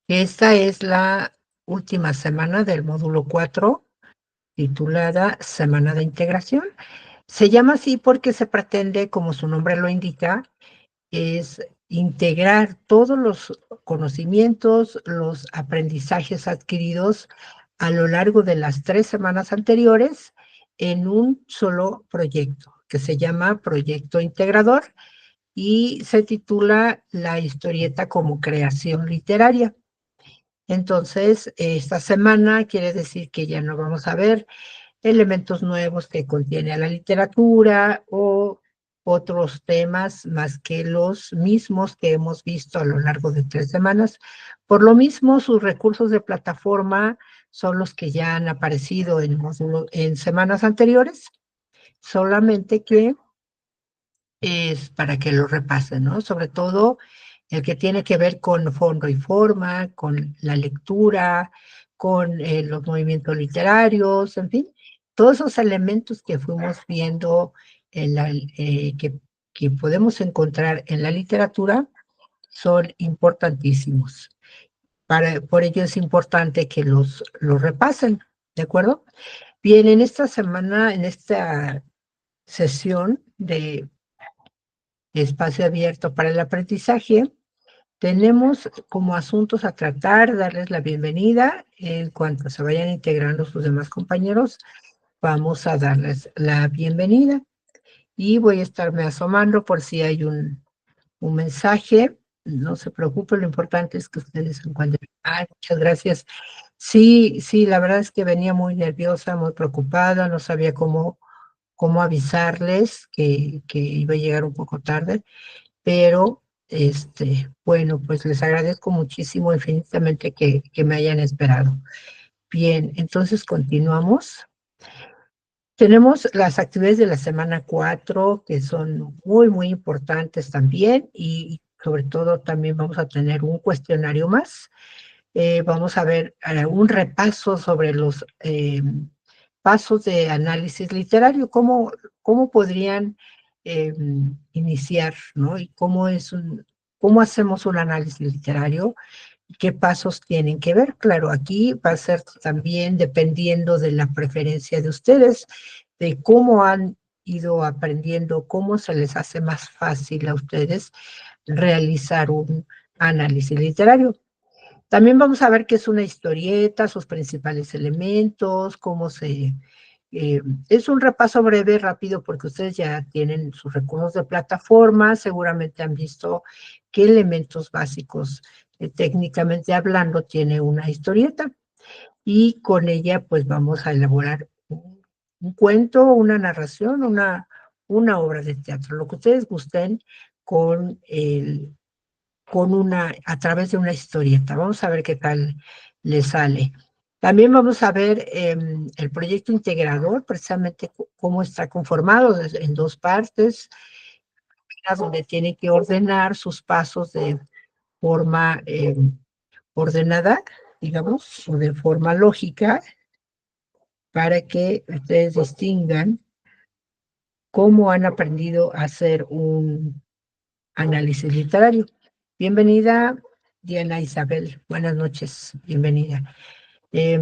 Esta es la última semana del módulo 4, titulada Semana de Integración. Se llama así porque se pretende, como su nombre lo indica, es integrar todos los conocimientos, los aprendizajes adquiridos a lo largo de las 3 semanas anteriores en un solo proyecto, que se llama Proyecto Integrador y se titula La historieta como creación literaria. Entonces, esta semana quiere decir que ya no vamos a ver elementos nuevos que contiene la literatura o otros temas más que los mismos que hemos visto a lo largo de 3 semanas. Por lo mismo, sus recursos de plataforma son los que ya han aparecido en semanas anteriores, solamente que es para que lo repasen, ¿no? Sobre todo el que tiene que ver con fondo y forma, con la lectura, con los movimientos literarios, en fin, todos esos elementos que fuimos viendo que podemos encontrar en la literatura son importantísimos. Por ello es importante que los repasen, ¿de acuerdo? Bien, en esta semana, en esta sesión de espacio abierto para el aprendizaje, tenemos como asuntos a tratar, darles la bienvenida. En cuanto se vayan integrando sus demás compañeros, vamos a darles la bienvenida. Y voy a estarme asomando por si hay un mensaje. No se preocupe, lo importante es que ustedes se encuentren. Muchas gracias. Sí, sí, la verdad es que venía muy nerviosa, muy preocupada, no sabía cómo avisarles que iba a llegar un poco tarde, pero bueno, pues les agradezco muchísimo, infinitamente que me hayan esperado. Bien, entonces continuamos. Tenemos las actividades de la semana 4 que son muy, muy importantes también y sobre todo también vamos a tener un cuestionario más. Vamos a ver un repaso sobre los pasos de análisis literario, cómo podrían iniciar, ¿no? Y cómo hacemos un análisis literario, qué pasos tienen que ver. Claro, aquí va a ser también dependiendo de la preferencia de ustedes, de cómo han ido aprendiendo, cómo se les hace más fácil a ustedes realizar un análisis literario. También vamos a ver qué es una historieta, sus principales elementos, es un repaso breve, rápido, porque ustedes ya tienen sus recursos de plataforma, seguramente han visto qué elementos básicos, técnicamente hablando, tiene una historieta, y con ella pues vamos a elaborar un cuento, una narración, una obra de teatro, lo que ustedes gusten con a través de una historieta. Vamos a ver qué tal le sale. También vamos a ver el proyecto integrador, precisamente cómo está conformado en 2 partes, donde tiene que ordenar sus pasos de forma ordenada, digamos, o de forma lógica, para que ustedes distingan cómo han aprendido a hacer un análisis literario. Bienvenida, Diana Isabel. Buenas noches, bienvenida. Eh,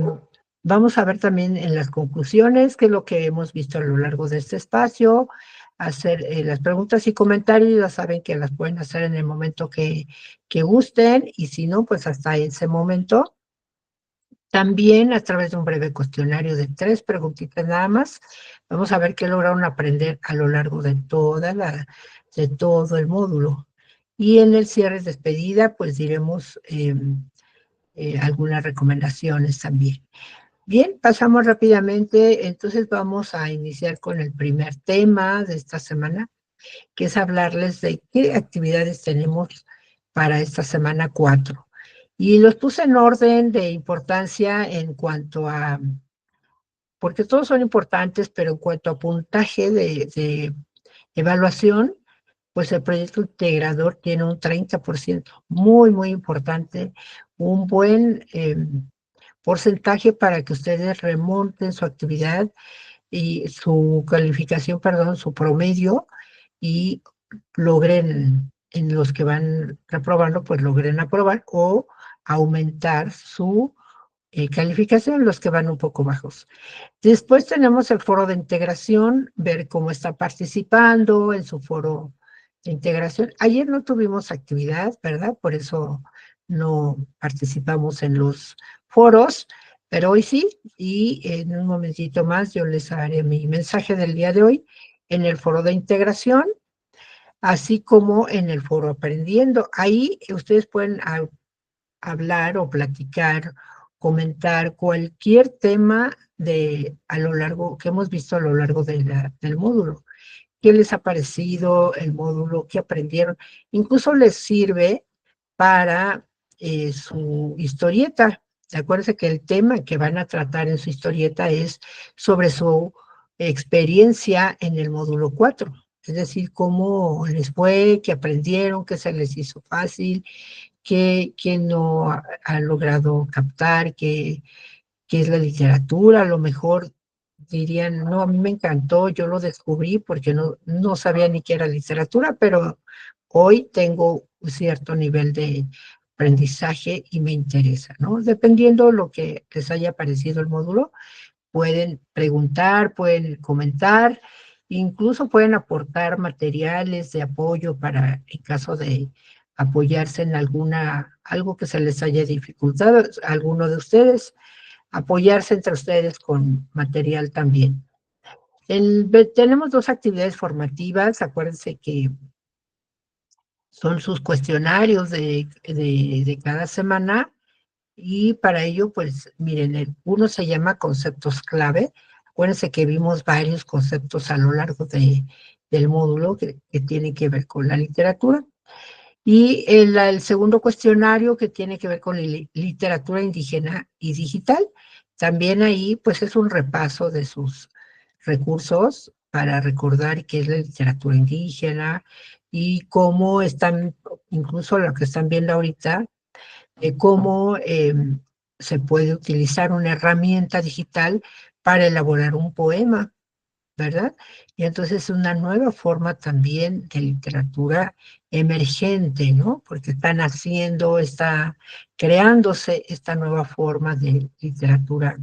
Vamos a ver también en las conclusiones qué es lo que hemos visto a lo largo de este espacio, hacer las preguntas y comentarios, ya saben que las pueden hacer en el momento que gusten, y si no, pues hasta ese momento. También a través de un breve cuestionario de 3 preguntitas nada más, vamos a ver qué lograron aprender a lo largo de de todo el módulo. Y en el cierre de despedida, pues diremos algunas recomendaciones también. Bien, pasamos rápidamente, entonces vamos a iniciar con el primer tema de esta semana, que es hablarles de qué actividades tenemos para esta semana 4. Y los puse en orden de importancia en cuanto a, porque todos son importantes, pero en cuanto a puntaje de evaluación, pues el proyecto integrador tiene un 30%, muy, muy importante, un buen porcentaje para que ustedes remonten su actividad y su calificación, perdón, su promedio, y logren en los que van reprobando, pues logren aprobar o aumentar su calificación, los que van un poco bajos. Después tenemos el foro de integración, ver cómo está participando en su foro de integración. Ayer no tuvimos actividad, ¿verdad? Por eso no participamos en los foros, pero hoy sí, y en un momentito más yo les haré mi mensaje del día de hoy en el foro de integración, así como en el foro aprendiendo. Ahí ustedes pueden hablar o platicar, comentar cualquier tema a lo largo, que hemos visto a lo largo del módulo. ¿Qué les ha parecido el módulo? ¿Qué aprendieron? Incluso les sirve para su historieta. Acuérdense que el tema que van a tratar en su historieta es sobre su experiencia en el módulo 4. Es decir, cómo les fue, qué aprendieron, qué se les hizo fácil, qué no ha logrado captar, qué es la literatura. A lo mejor dirían, no, a mí me encantó, yo lo descubrí porque no sabía ni qué era literatura, pero hoy tengo un cierto nivel de aprendizaje y me interesa, ¿no? Dependiendo lo que les haya parecido el módulo, pueden preguntar, pueden comentar, incluso pueden aportar materiales de apoyo para, en caso de apoyarse en algo que se les haya dificultado, alguno de ustedes, apoyarse entre ustedes con material también. Tenemos dos actividades formativas, acuérdense que son sus cuestionarios de cada semana, y para ello, pues, miren, uno se llama conceptos clave. Acuérdense que vimos varios conceptos a lo largo del módulo que tienen que ver con la literatura. Y el segundo cuestionario que tiene que ver con literatura indígena y digital. También ahí, pues, es un repaso de sus recursos para recordar qué es la literatura indígena y cómo están, incluso lo que están viendo ahorita, de cómo se puede utilizar una herramienta digital para elaborar un poema, ¿verdad? Y entonces es una nueva forma también de literatura emergente, ¿no? Porque está creándose esta nueva forma de literatura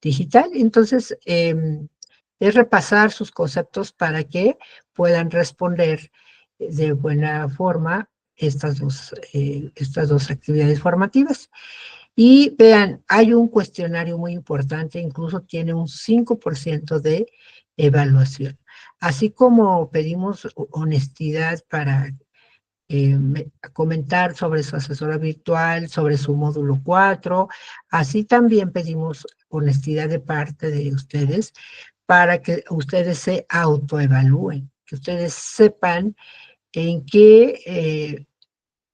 digital. Entonces, es repasar sus conceptos para que puedan responder de buena forma estas dos actividades formativas. Y vean, hay un cuestionario muy importante, incluso tiene un 5% de evaluación. Así como pedimos honestidad para comentar sobre su asesora virtual, sobre su módulo 4, así también pedimos honestidad de parte de ustedes para que ustedes se autoevalúen, que ustedes sepan en qué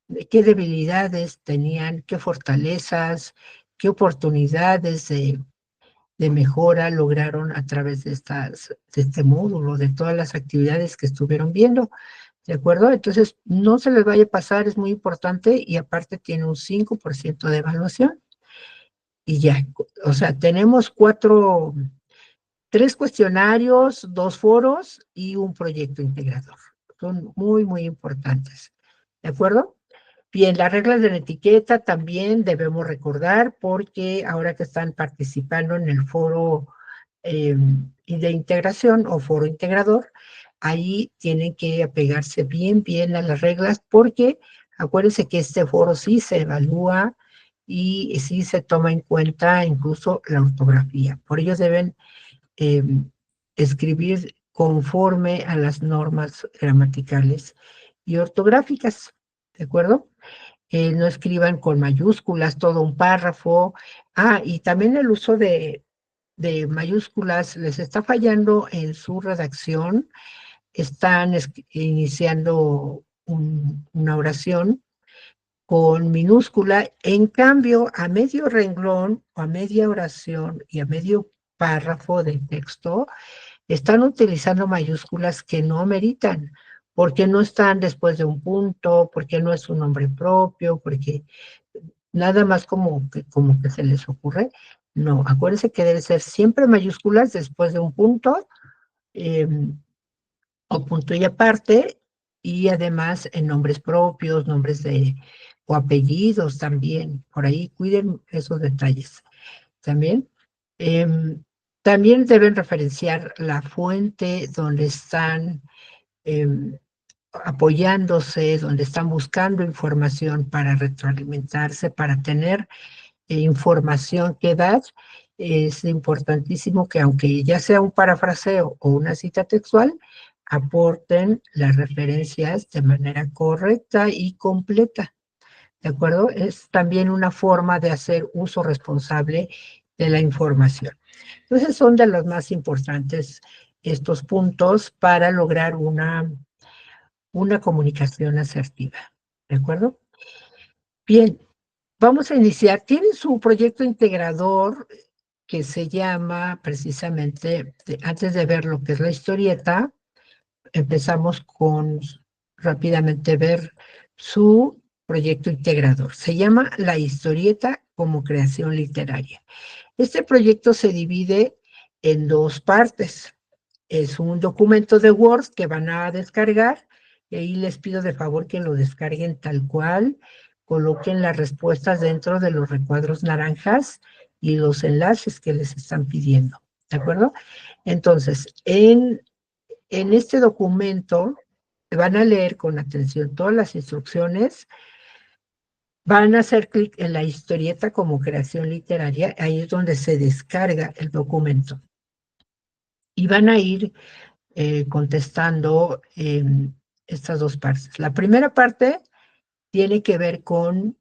debilidades tenían, qué fortalezas, qué oportunidades de mejora lograron a través de este módulo, de todas las actividades que estuvieron viendo, ¿de acuerdo? Entonces, no se les vaya a pasar, es muy importante, y aparte tiene un 5% de evaluación, y ya, o sea, tenemos tres cuestionarios, dos foros y un proyecto integrador. Son muy, muy importantes, ¿de acuerdo? Bien, las reglas de la etiqueta también debemos recordar, porque ahora que están participando en el foro de integración o foro integrador, ahí tienen que apegarse bien, bien a las reglas, porque acuérdense que este foro sí se evalúa y sí se toma en cuenta incluso la ortografía. Por ello deben eh, escribir conforme a las normas gramaticales y ortográficas, ¿de acuerdo? No escriban con mayúsculas todo un párrafo. Y también el uso de mayúsculas les está fallando en su redacción. Están iniciando una oración con minúscula, en cambio, a medio renglón, o a media oración y a medio párrafo de texto, están utilizando mayúsculas que no ameritan, porque no están después de un punto, porque no es un nombre propio, porque nada más como que se les ocurre. No, acuérdense que debe ser siempre mayúsculas después de un punto, eh, o punto y aparte, y además en nombres propios, nombres o apellidos también. Por ahí cuiden esos detalles también. Em, También deben referenciar la fuente donde están em, apoyándose, donde están buscando información para retroalimentarse, para tener información que dar. Es importantísimo que aunque ya sea un parafraseo o una cita textual, aporten las referencias de manera correcta y completa. ¿De acuerdo? Es también una forma de hacer uso responsable de la información. Entonces son de los más importantes estos puntos para lograr una comunicación asertiva. ¿De acuerdo? Bien, vamos a iniciar. Tienen su proyecto integrador que se llama precisamente, antes de ver lo que es la historieta, empezamos con rápidamente ver su proyecto integrador. Se llama La historieta como creación literaria. Este proyecto se divide en dos partes. Es un documento de Word que van a descargar y ahí les pido de favor que lo descarguen tal cual, coloquen las respuestas dentro de los recuadros naranjas y los enlaces que les están pidiendo, ¿de acuerdo? Entonces, en este documento van a leer con atención todas las instrucciones, van a hacer clic en la historieta como creación literaria, ahí es donde se descarga el documento. Y van a ir contestando estas dos partes. La primera parte tiene que ver con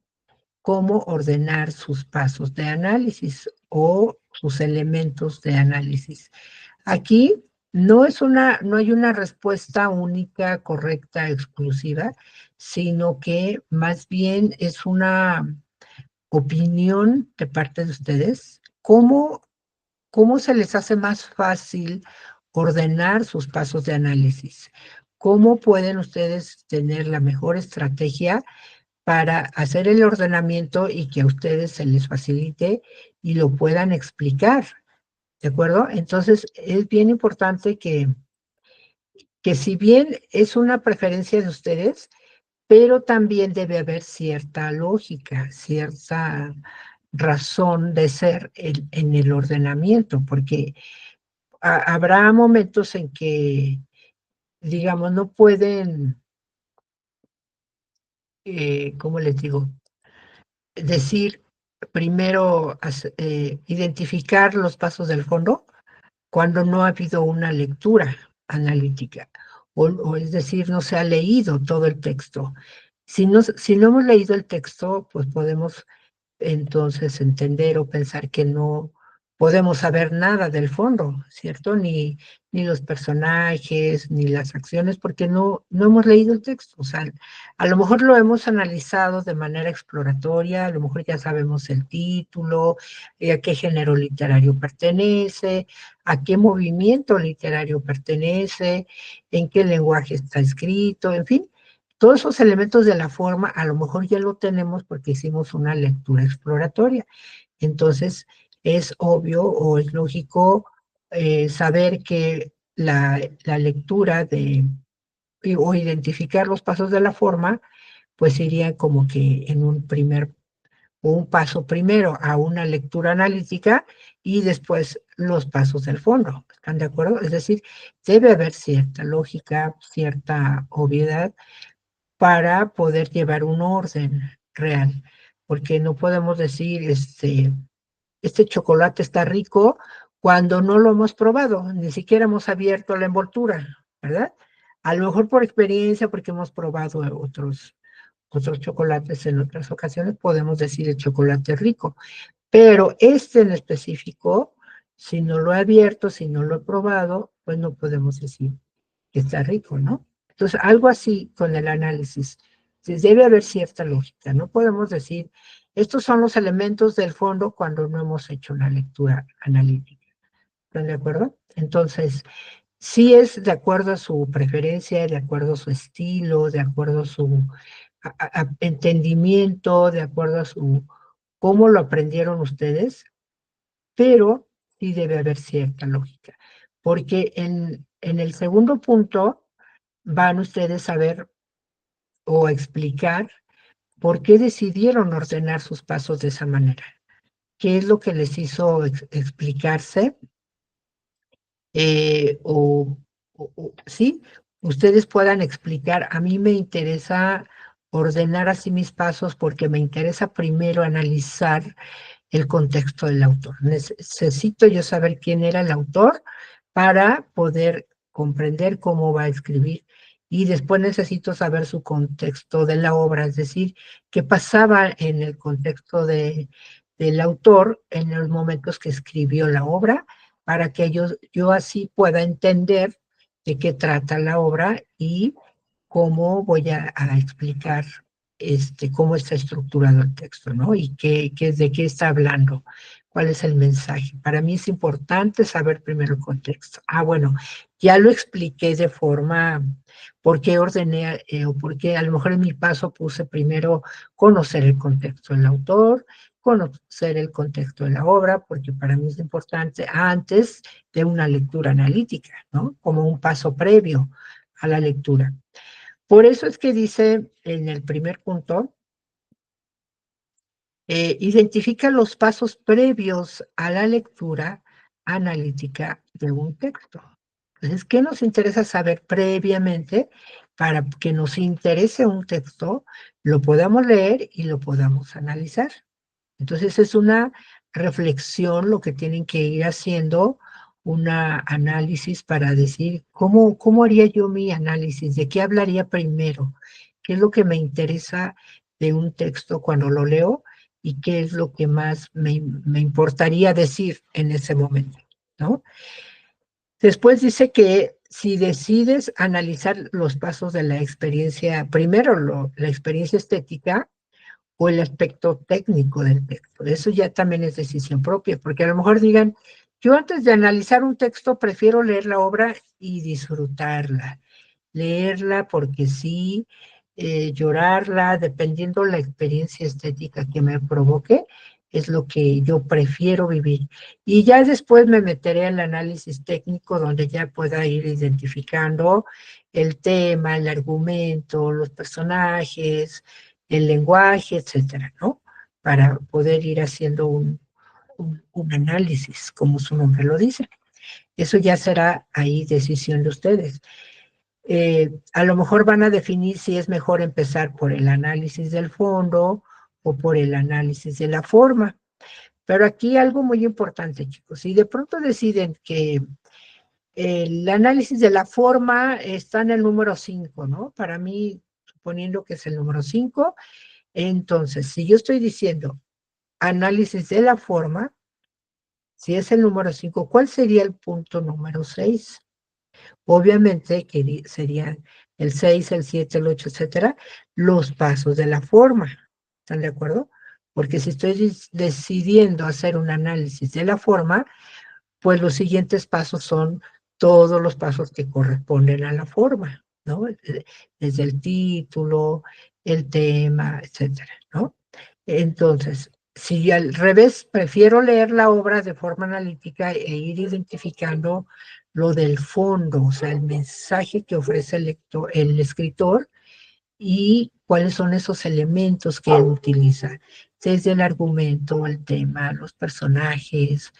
cómo ordenar sus pasos de análisis o sus elementos de análisis. Aquí no hay una respuesta única, correcta, exclusiva, sino que más bien es una opinión de parte de ustedes. ¿Cómo se les hace más fácil ordenar sus pasos de análisis? ¿Cómo pueden ustedes tener la mejor estrategia para hacer el ordenamiento y que a ustedes se les facilite y lo puedan explicar? ¿De acuerdo? Entonces, es bien importante que si bien es una preferencia de ustedes, pero también debe haber cierta lógica, cierta razón de ser en el ordenamiento, porque habrá momentos en que, digamos, no pueden, ¿cómo les digo? Decir primero, identificar los pasos del fondo cuando no ha habido una lectura analítica, o es decir, no se ha leído todo el texto. Si no hemos leído el texto, pues podemos entonces entender o pensar que no podemos saber nada del fondo, ¿cierto? Ni los personajes, ni las acciones, porque no hemos leído el texto. O sea, a lo mejor lo hemos analizado de manera exploratoria, a lo mejor ya sabemos el título, a qué género literario pertenece, a qué movimiento literario pertenece, en qué lenguaje está escrito, en fin, todos esos elementos de la forma a lo mejor ya lo tenemos porque hicimos una lectura exploratoria. Entonces, es obvio o es lógico saber que la lectura o identificar los pasos de la forma, pues iría como que en un paso primero a una lectura analítica y después los pasos del fondo. ¿Están de acuerdo? Es decir, debe haber cierta lógica, cierta obviedad para poder llevar un orden real, porque no podemos decir, este chocolate está rico cuando no lo hemos probado, ni siquiera hemos abierto la envoltura, ¿verdad? A lo mejor por experiencia, porque hemos probado otros chocolates en otras ocasiones, podemos decir el chocolate es rico, pero este en específico, si no lo he abierto, si no lo he probado, pues no podemos decir que está rico, ¿no? Entonces, algo así con el análisis. Debe haber cierta lógica. No podemos decir, estos son los elementos del fondo cuando no hemos hecho una lectura analítica. ¿Están de acuerdo? Entonces, sí es de acuerdo a su preferencia, de acuerdo a su estilo, de acuerdo a su entendimiento, de acuerdo a cómo lo aprendieron ustedes, pero sí debe haber cierta lógica. Porque en el segundo punto, van ustedes a ver o explicar por qué decidieron ordenar sus pasos de esa manera. ¿Qué es lo que les hizo explicarse? Sí, ustedes puedan explicar. A mí me interesa ordenar así mis pasos porque me interesa primero analizar el contexto del autor. Necesito yo saber quién era el autor para poder comprender cómo va a escribir. Y después necesito saber su contexto de la obra, es decir, qué pasaba en el contexto del autor en los momentos que escribió la obra, para que yo así pueda entender de qué trata la obra y cómo voy a explicar cómo está estructurado el texto, ¿no? Y de qué está hablando, cuál es el mensaje. Para mí es importante saber primero el contexto. Bueno, ya lo expliqué de forma, por qué ordené, o por qué a lo mejor en mi paso puse primero conocer el contexto del autor, conocer el contexto de la obra, porque para mí es importante antes de una lectura analítica, ¿no? Como un paso previo a la lectura. Por eso es que dice en el primer punto, identifica los pasos previos a la lectura analítica de un texto. Entonces, ¿qué nos interesa saber previamente para que nos interese un texto, lo podamos leer y lo podamos analizar? Entonces, es una reflexión lo que tienen que ir haciendo, un análisis para decir, ¿cómo haría yo mi análisis? ¿De qué hablaría primero? ¿Qué es lo que me interesa de un texto cuando lo leo? ¿Y qué es lo que más me importaría decir en ese momento? ¿No? Después dice que si decides analizar los pasos de la experiencia, primero la experiencia estética, o el aspecto técnico del texto. Eso ya también es decisión propia, porque a lo mejor digan, yo antes de analizar un texto prefiero leer la obra y disfrutarla, leerla porque sí, llorarla, dependiendo la experiencia estética que me provoque, es lo que yo prefiero vivir. Y ya después me meteré al análisis técnico donde ya pueda ir identificando el tema, el argumento, los personajes, el lenguaje, etcétera, ¿no? Para poder ir haciendo un análisis, como su nombre lo dice. Eso ya será ahí decisión de ustedes. A lo mejor van a definir si es mejor empezar por el análisis del fondo o por el análisis de la forma. Pero aquí algo muy importante, chicos, si de pronto deciden que el análisis de la forma está en el número 5, ¿no? Para mí, suponiendo que es el número 5, entonces, si yo estoy diciendo análisis de la forma, si es el número 5, ¿cuál sería el punto número 6? Obviamente que serían el 6, el 7, el 8, etcétera, los pasos de la forma. ¿Están de acuerdo? Porque si estoy decidiendo hacer un análisis de la forma, pues los siguientes pasos son todos los pasos que corresponden a la forma, ¿no? Desde el título, el tema, etcétera, ¿no? Entonces, si al revés, prefiero leer la obra de forma analítica e ir identificando lo del fondo, o sea, el mensaje que ofrece el escritor y cuáles son esos elementos que él utiliza, desde el argumento, el tema, los personajes,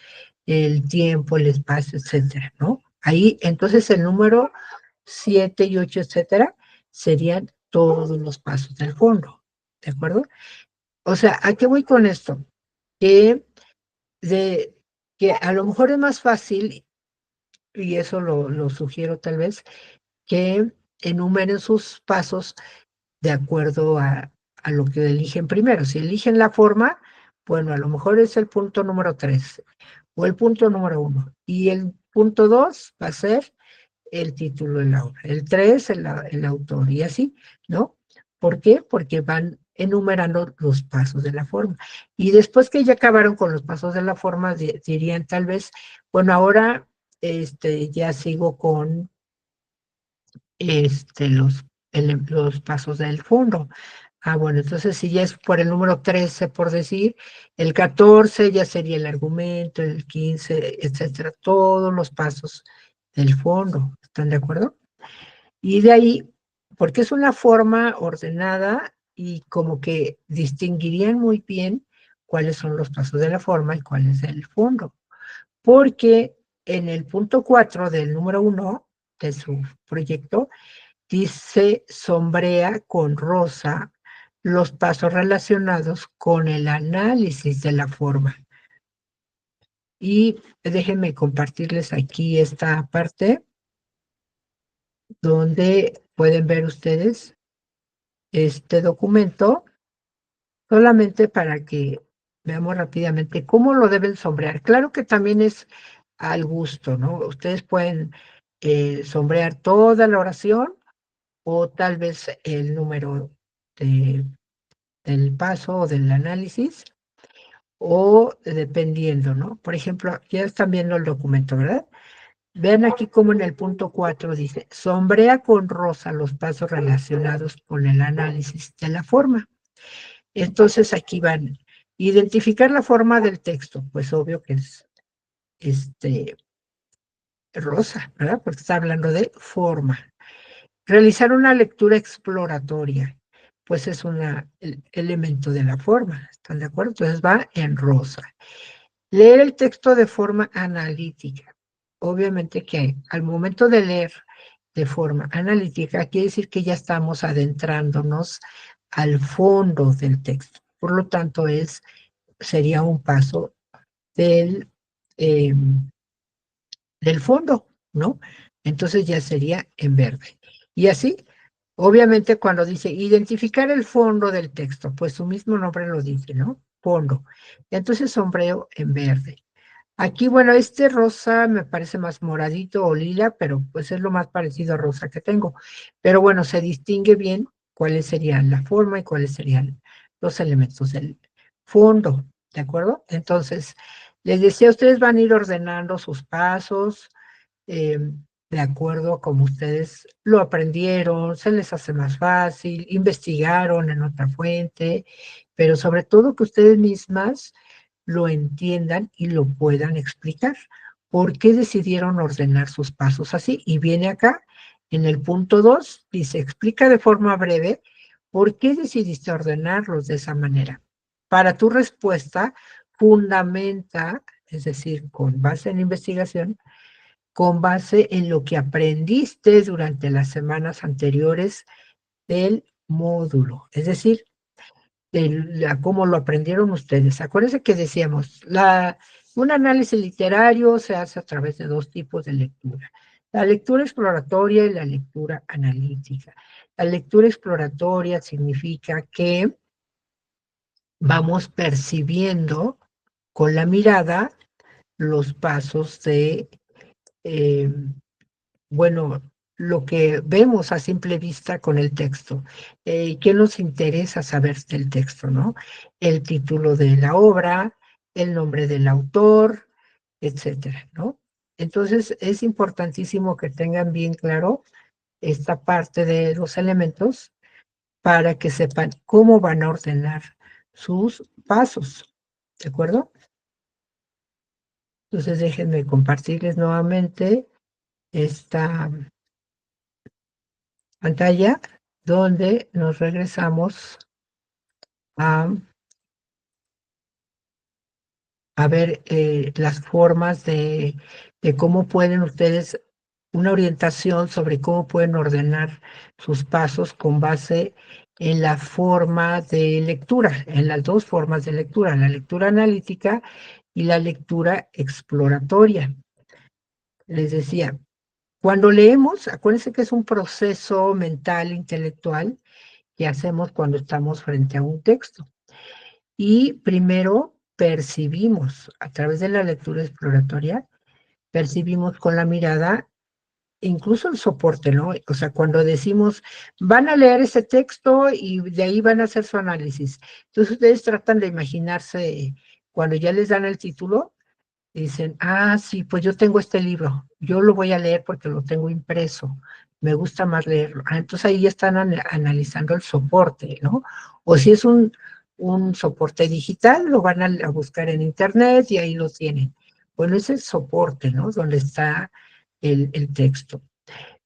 el tiempo, el espacio, etcétera, ¿no? Ahí, entonces, el número 7 y 8, etcétera, serían todos los pasos del fondo, ¿de acuerdo? O sea, ¿a qué voy con esto? Que, de, que a lo mejor es más fácil, y eso lo sugiero tal vez, que enumeren sus pasos de acuerdo a lo que eligen primero. Si eligen la forma, bueno, a lo mejor es el punto número 3 o el punto número 1. Y el punto 2 va a ser el título de la obra. El 3, el autor, y así, ¿no? ¿Por qué? Porque van enumerando los pasos de la forma. Y después que ya acabaron con los pasos de la forma, dirían tal vez, bueno, ahora ya sigo con los pasos del fondo. Bueno, entonces si ya es por el número 13, por decir, el 14 ya sería el argumento, el 15, etcétera, todos los pasos del fondo. ¿Están de acuerdo? Y de ahí porque es una forma ordenada y como que distinguirían muy bien cuáles son los pasos de la forma y cuál es el fondo. Porque en el punto 4 del número 1 de su proyecto dice sombrea con rosa los pasos relacionados con el análisis de la forma. Y déjenme compartirles aquí esta parte donde pueden ver ustedes este documento, solamente para que veamos rápidamente cómo lo deben sombrear. Claro que también es al gusto, ¿no? Ustedes pueden sombrear toda la oración o tal vez el número de, del paso o del análisis, o dependiendo, ¿no? Por ejemplo, ya están viendo el documento, ¿verdad? Vean aquí como en el punto 4 dice, sombrea con rosa los pasos relacionados con el análisis de la forma. Entonces aquí van, identificar la forma del texto, pues obvio que es rosa, ¿verdad? Porque está hablando de forma. Realizar una lectura exploratoria, pues es un elemento de la forma, ¿están de acuerdo? Entonces va en rosa. Leer el texto de forma analítica. Obviamente que al momento de leer de forma analítica, quiere decir que ya estamos adentrándonos al fondo del texto. Por lo tanto, sería un paso del, eh, del fondo, ¿no? Entonces ya sería en verde. Y así, obviamente cuando dice identificar el fondo del texto, pues su mismo nombre lo dice, ¿no? Fondo. Entonces sombreo en verde. Aquí, bueno, este rosa me parece más moradito o lila, pero pues es lo más parecido a rosa que tengo. Pero bueno, se distingue bien cuáles serían la forma y cuáles serían los elementos del fondo, ¿de acuerdo? Entonces, les decía, ustedes van a ir ordenando sus pasos, eh, de acuerdo a cómo ustedes lo aprendieron, se les hace más fácil, investigaron en otra fuente, pero sobre todo que ustedes mismas lo entiendan y lo puedan explicar. ¿Por qué decidieron ordenar sus pasos así? Y viene acá, en el punto 2, dice, explica de forma breve por qué decidiste ordenarlos de esa manera. Para tu respuesta, fundamenta, es decir, con base en investigación, con base en lo que aprendiste durante las semanas anteriores del módulo. Es decir, cómo lo aprendieron ustedes. Acuérdense que decíamos, un análisis literario se hace a través de dos tipos de lectura. La lectura exploratoria y la lectura analítica. La lectura exploratoria significa que vamos percibiendo con la mirada los pasos de, eh, bueno, lo que vemos a simple vista con el texto. ¿Qué nos interesa saber del texto, no? El título de la obra, el nombre del autor, etcétera, ¿no? Entonces, es importantísimo que tengan bien claro esta parte de los elementos para que sepan cómo van a ordenar sus pasos, ¿de acuerdo? Entonces, déjenme compartirles nuevamente esta pantalla donde nos regresamos a, a ver las formas de cómo pueden ustedes, una orientación sobre cómo pueden ordenar sus pasos con base en la forma de lectura, en las dos formas de lectura, la lectura analítica y la lectura exploratoria. Les decía, cuando leemos, acuérdense que es un proceso mental, intelectual, que hacemos cuando estamos frente a un texto. Y primero percibimos, a través de la lectura exploratoria, percibimos con la mirada, incluso el soporte, ¿no? O sea, cuando decimos, van a leer ese texto y de ahí van a hacer su análisis. Entonces ustedes tratan de imaginarse, cuando ya les dan el título, dicen, ah, sí, pues yo tengo este libro, yo lo voy a leer porque lo tengo impreso, me gusta más leerlo. Ah, entonces ahí ya están analizando el soporte, ¿no? O si es un soporte digital, lo van a buscar en internet y ahí lo tienen. Bueno, ese es el soporte, ¿no? Donde está el texto.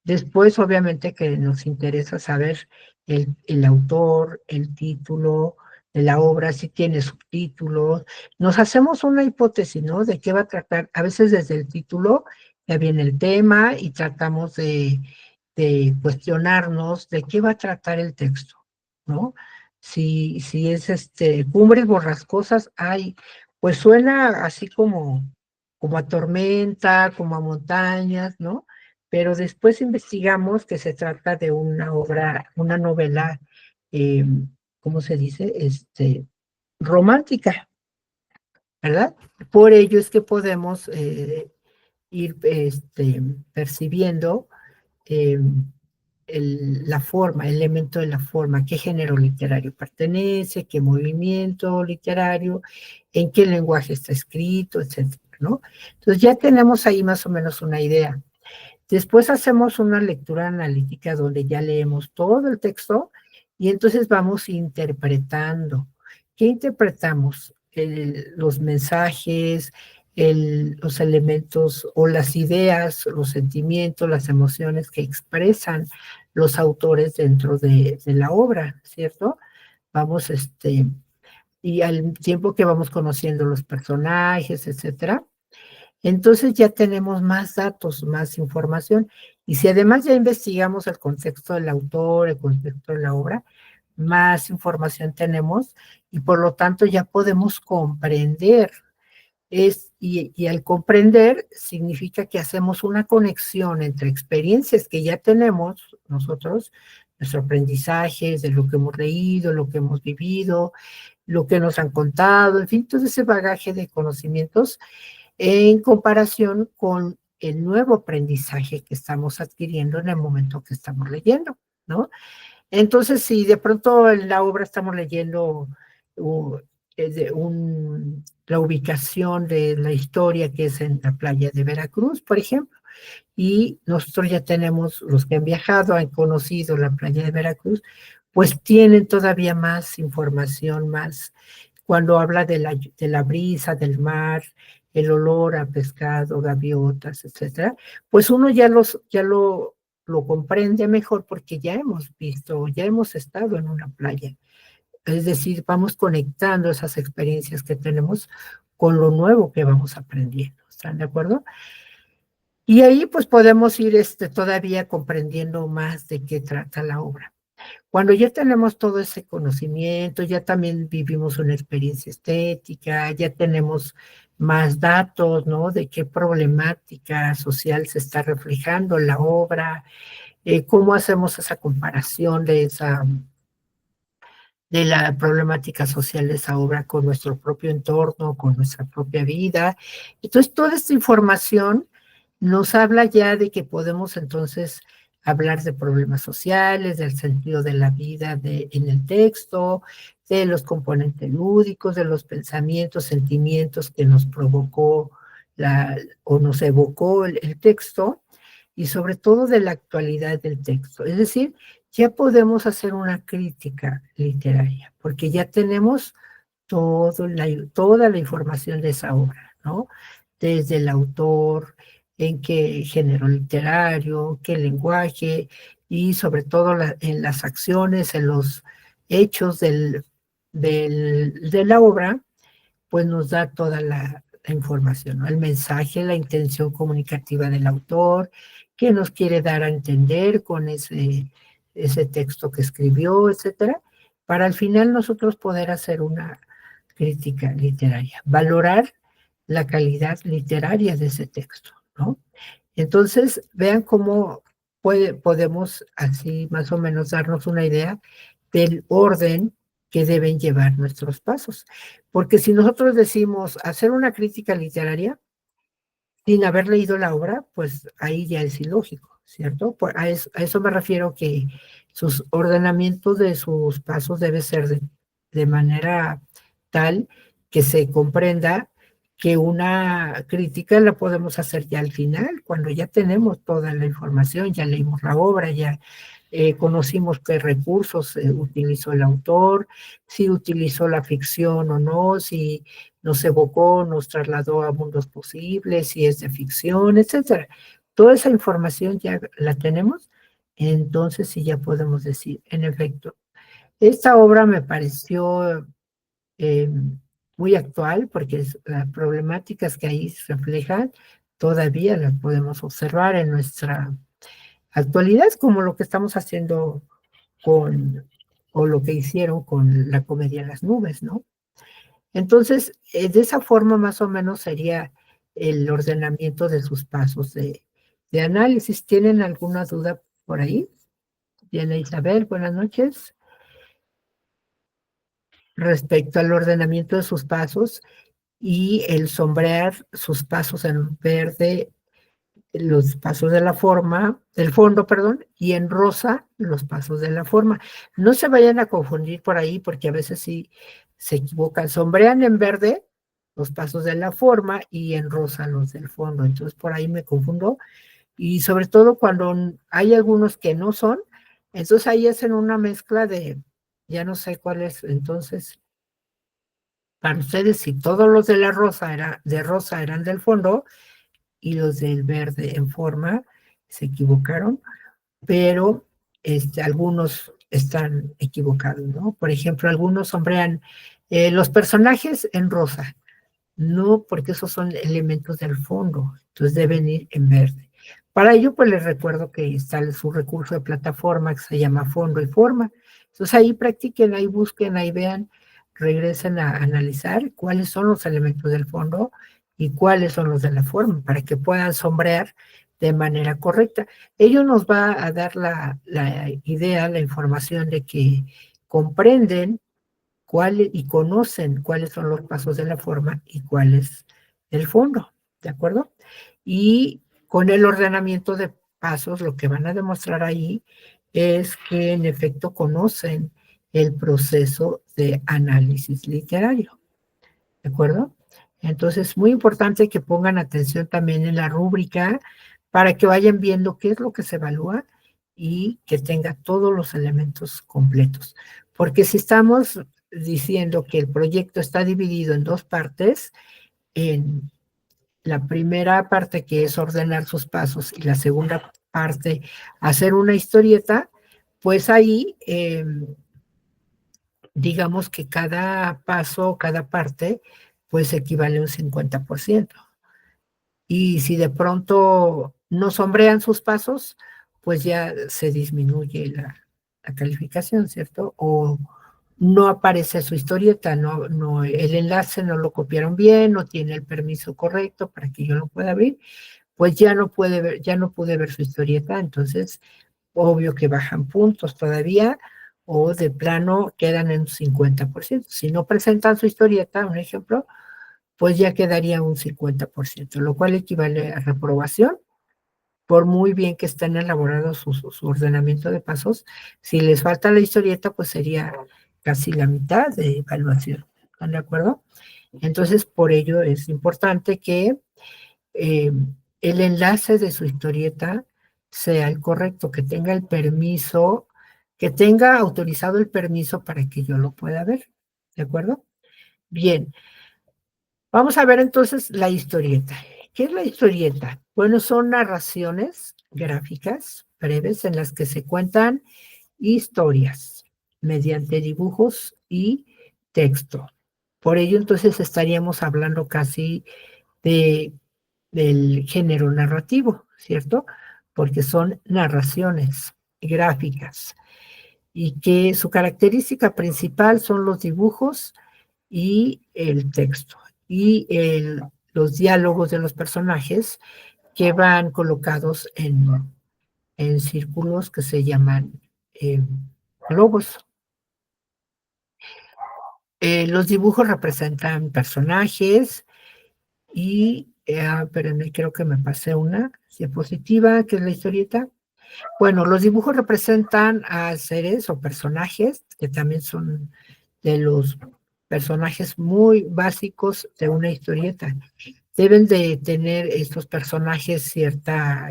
Después, obviamente, que nos interesa saber el autor, el título de la obra, si tiene subtítulos. Nos hacemos una hipótesis, ¿no? De qué va a tratar. A veces desde el título ya viene el tema y tratamos de cuestionarnos de qué va a tratar el texto, ¿no? Si es cumbres borrascosas, hay, pues suena así como a tormenta, como a montañas, ¿no? Pero después investigamos que se trata de una obra, una novela, eh, ¿cómo se dice? Romántica, ¿verdad? Por ello es que podemos ir percibiendo eh, la forma, el elemento de la forma, qué género literario pertenece, qué movimiento literario, en qué lenguaje está escrito, etcétera, ¿no? Entonces ya tenemos ahí más o menos una idea. Después hacemos una lectura analítica donde ya leemos todo el texto y entonces vamos interpretando. ¿Qué interpretamos? Los mensajes, los elementos o las ideas, los sentimientos, las emociones que expresan los autores dentro de la obra, ¿cierto? Vamos, y al tiempo que vamos conociendo los personajes, etcétera, entonces ya tenemos más datos, más información. Y si además ya investigamos el contexto del autor, el contexto de la obra, más información tenemos y por lo tanto ya podemos comprender. Y al comprender significa que hacemos una conexión entre experiencias que ya tenemos nosotros, nuestro aprendizaje, de lo que hemos leído, lo que hemos vivido, lo que nos han contado, en fin, todo ese bagaje de conocimientos en comparación con el nuevo aprendizaje que estamos adquiriendo en el momento que estamos leyendo, ¿no? Entonces, si de pronto en la obra estamos leyendo uh, la ubicación de la historia que es en la playa de Veracruz, por ejemplo, y nosotros ya tenemos, los que han viajado, han conocido la playa de Veracruz, pues tienen todavía más información, más cuando habla de la brisa, del mar, el olor a pescado, gaviotas, etcétera, pues uno ya lo comprende mejor porque ya hemos visto, ya hemos estado en una playa. Es decir, vamos conectando esas experiencias que tenemos con lo nuevo que vamos aprendiendo. ¿Están de acuerdo? Y ahí pues podemos ir todavía comprendiendo más de qué trata la obra. Cuando ya tenemos todo ese conocimiento, ya también vivimos una experiencia estética, ya tenemos más datos, ¿no? De qué problemática social se está reflejando en la obra, cómo hacemos esa comparación de la problemática social de esa obra con nuestro propio entorno, con nuestra propia vida. Entonces, toda esta información nos habla ya de que podemos entonces hablar de problemas sociales, del sentido de la vida en el texto, de los componentes lúdicos, de los pensamientos, sentimientos que nos provocó o nos evocó el texto, y sobre todo de la actualidad del texto. Es decir, ya podemos hacer una crítica literaria, porque ya tenemos toda la información de esa obra, ¿no? Desde el autor, en qué género literario, qué lenguaje, y sobre todo en las acciones, en los hechos de la obra, pues nos da toda la información, ¿no? El mensaje, la intención comunicativa del autor, qué nos quiere dar a entender con ese texto que escribió, etcétera, para al final nosotros poder hacer una crítica literaria, valorar la calidad literaria de ese texto, ¿no? Entonces, vean cómo podemos así más o menos darnos una idea del orden que deben llevar nuestros pasos. Porque si nosotros decimos hacer una crítica literaria sin haber leído la obra, pues ahí ya es ilógico, ¿cierto? A eso me refiero que sus ordenamientos de sus pasos debe ser de manera tal que se comprenda que una crítica la podemos hacer ya al final, cuando ya tenemos toda la información, ya leímos la obra, ya conocimos qué recursos utilizó el autor, si utilizó la ficción o no, si nos evocó, nos trasladó a mundos posibles, si es de ficción, etcétera. toda esa información ya la tenemos, entonces sí ya podemos decir, en efecto, esta obra me pareció eh, muy actual porque las problemáticas que ahí se reflejan todavía las podemos observar en nuestra actualidad, como lo que estamos haciendo con, o lo que hicieron con la comedia Las Nubes, ¿no? Entonces, de esa forma más o menos sería el ordenamiento de sus pasos de análisis. ¿Tienen alguna duda por ahí? Diana Isabel, buenas noches. Respecto al ordenamiento de sus pasos y el sombrear sus pasos en verde, los pasos de la forma, del fondo, perdón, y en rosa los pasos de la forma. No se vayan a confundir por ahí porque a veces sí se equivocan. Sombrean en verde los pasos de la forma y en rosa los del fondo. Entonces por ahí me confundo. Y sobre todo cuando hay algunos que no son, entonces ahí hacen una mezcla de, ya no sé cuál es. Entonces, para ustedes, si todos los de la rosa de rosa eran del fondo, y los del verde en forma se equivocaron, pero algunos están equivocados, ¿no? Por ejemplo, algunos sombrean los personajes en rosa, no porque esos son elementos del fondo, entonces deben ir en verde. Para ello, pues les recuerdo que está su recurso de plataforma que se llama fondo y forma. Entonces ahí practiquen, ahí busquen, ahí vean, regresen a analizar cuáles son los elementos del fondo y cuáles son los de la forma, para que puedan sombrear de manera correcta. Ello nos va a dar la idea, la información de que comprenden y conocen cuáles son los pasos de la forma y cuáles del fondo, ¿de acuerdo? Y con el ordenamiento de pasos, lo que van a demostrar ahí es que en efecto conocen el proceso de análisis literario, ¿de acuerdo? Entonces, es muy importante que pongan atención también en la rúbrica para que vayan viendo qué es lo que se evalúa y que tenga todos los elementos completos. Porque si estamos diciendo que el proyecto está dividido en dos partes, en la primera parte que es ordenar sus pasos y la segunda parte hacer una historieta, pues ahí digamos que cada paso, cada parte, pues equivale a un 50%. Y si de pronto no sombrean sus pasos, pues ya se disminuye la calificación, ¿cierto? O no aparece su historieta, el enlace no lo copiaron bien, no tiene el permiso correcto para que yo lo pueda abrir, pues ya no puede ver, ya no pude ver su historieta, entonces obvio que bajan puntos todavía o de plano quedan en un 50%. Si no presentan su historieta, un ejemplo, pues ya quedaría un 50%, lo cual equivale a reprobación, por muy bien que estén elaborados su ordenamiento de pasos. Si les falta la historieta, pues sería casi la mitad de evaluación. ¿Están de acuerdo? Entonces, por ello es importante que eh, el enlace de su historieta sea el correcto, que tenga el permiso, que tenga autorizado el permiso para que yo lo pueda ver. ¿De acuerdo? Bien, vamos a ver entonces la historieta. ¿Qué es la historieta? Bueno, son narraciones gráficas breves en las que se cuentan historias mediante dibujos y texto. Por ello, entonces estaríamos hablando casi de, del género narrativo, ¿cierto? Porque son narraciones gráficas y que su característica principal son los dibujos y el texto y los diálogos de los personajes que van colocados en círculos que se llaman globos. Los dibujos representan personajes y, espérenme, creo que me pasé una diapositiva, que es la historieta. Bueno, los dibujos representan a seres o personajes que también son de los personajes muy básicos de una historieta. Deben de tener estos personajes cierta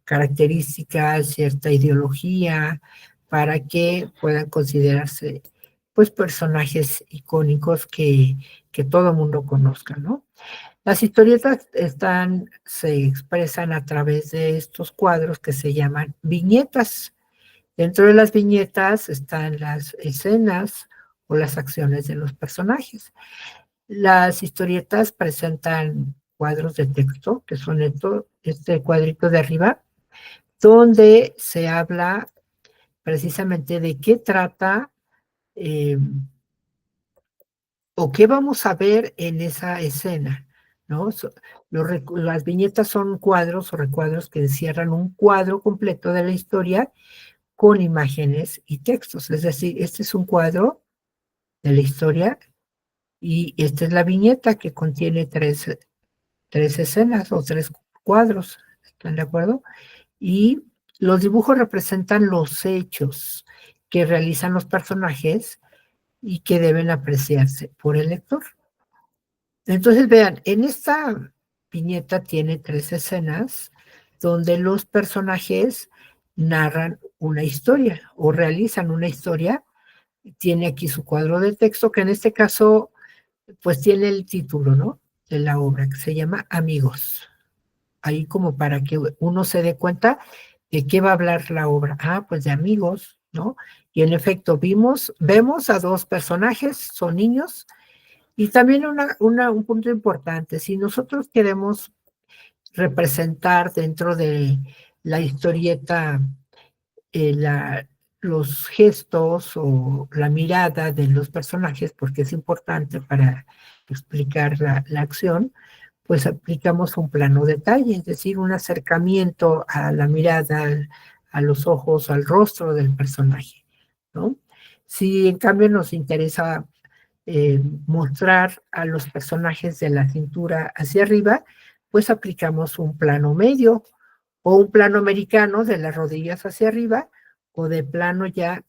característica, cierta ideología, para que puedan considerarse pues personajes icónicos que todo mundo conozca, ¿no? Las historietas se expresan a través de estos cuadros que se llaman viñetas. Dentro de las viñetas están las escenas o las acciones de los personajes. Las historietas presentan cuadros de texto, que son este cuadrito de arriba, donde se habla precisamente de qué trata eh, o qué vamos a ver en esa escena, ¿no? Las viñetas son cuadros o recuadros que encierran un cuadro completo de la historia con imágenes y textos. Es decir, este es un cuadro de la historia y esta es la viñeta que contiene tres escenas o tres cuadros. ¿Están de acuerdo? Y los dibujos representan los hechos que realizan los personajes y que deben apreciarse por el lector. Entonces, vean, en esta viñeta tiene tres escenas donde los personajes narran una historia o realizan una historia. Tiene aquí su cuadro de texto, que en este caso, pues tiene el título, ¿no? De la obra, que se llama Amigos. Ahí como para que uno se dé cuenta de qué va a hablar la obra. Ah, pues de amigos, ¿no? Y en efecto, vemos a dos personajes, son niños, y también un punto importante, si nosotros queremos representar dentro de la historieta eh, la, los gestos o la mirada de los personajes, porque es importante para explicar la acción, pues aplicamos un plano detalle, es decir, un acercamiento a la mirada, a los ojos, al rostro del personaje, ¿no? Si en cambio nos interesa mostrar a los personajes de la cintura hacia arriba, pues aplicamos un plano medio o un plano americano de las rodillas hacia arriba o de plano ya,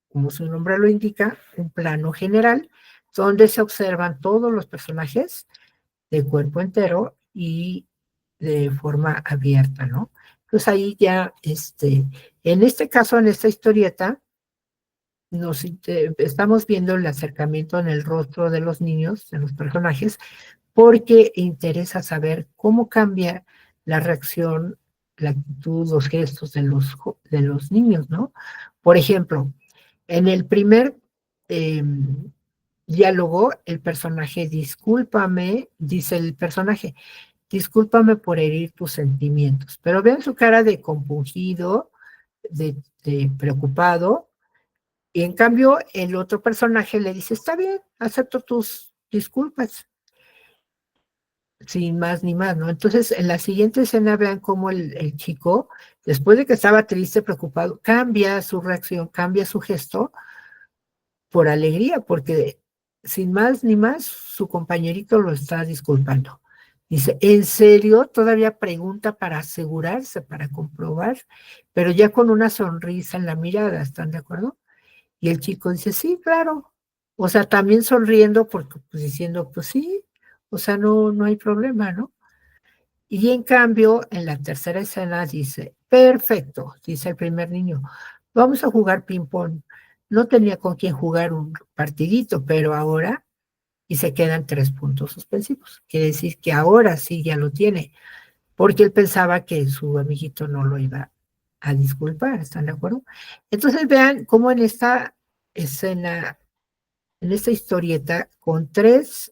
como su nombre lo indica, un plano general donde se observan todos los personajes de cuerpo entero y de forma abierta, ¿no? Entonces ahí ya, en este caso, en esta historieta, estamos viendo el acercamiento en el rostro de los niños, de los personajes, porque interesa saber cómo cambia la reacción, la actitud, los gestos de los niños, ¿no? Por ejemplo, en el primer eh, diálogo, el personaje, discúlpame, dice el personaje, discúlpame por herir tus sentimientos, pero vean su cara de compungido, de preocupado, y en cambio el otro personaje le dice, está bien, acepto tus disculpas, sin más ni más, ¿no? Entonces, en la siguiente escena vean cómo el chico, después de que estaba triste, preocupado, cambia su reacción, cambia su gesto por alegría, porque sin más ni más, su compañerito lo está disculpando. Dice, ¿en serio? Todavía pregunta para asegurarse, para comprobar, pero ya con una sonrisa en la mirada, ¿están de acuerdo? Y el chico dice, sí, claro. O sea, también sonriendo porque, pues diciendo, pues sí, o sea, no hay problema, ¿no? Y en cambio, en la tercera escena dice, perfecto, dice el primer niño, vamos a jugar ping-pong. No tenía con quién jugar un partidito, pero ahora, y se quedan 3 puntos suspensivos. Quiere decir que ahora sí ya lo tiene, porque él pensaba que su amiguito no lo iba a disculpar, ¿están de acuerdo? Entonces vean cómo en esta escena, en esta historieta, con tres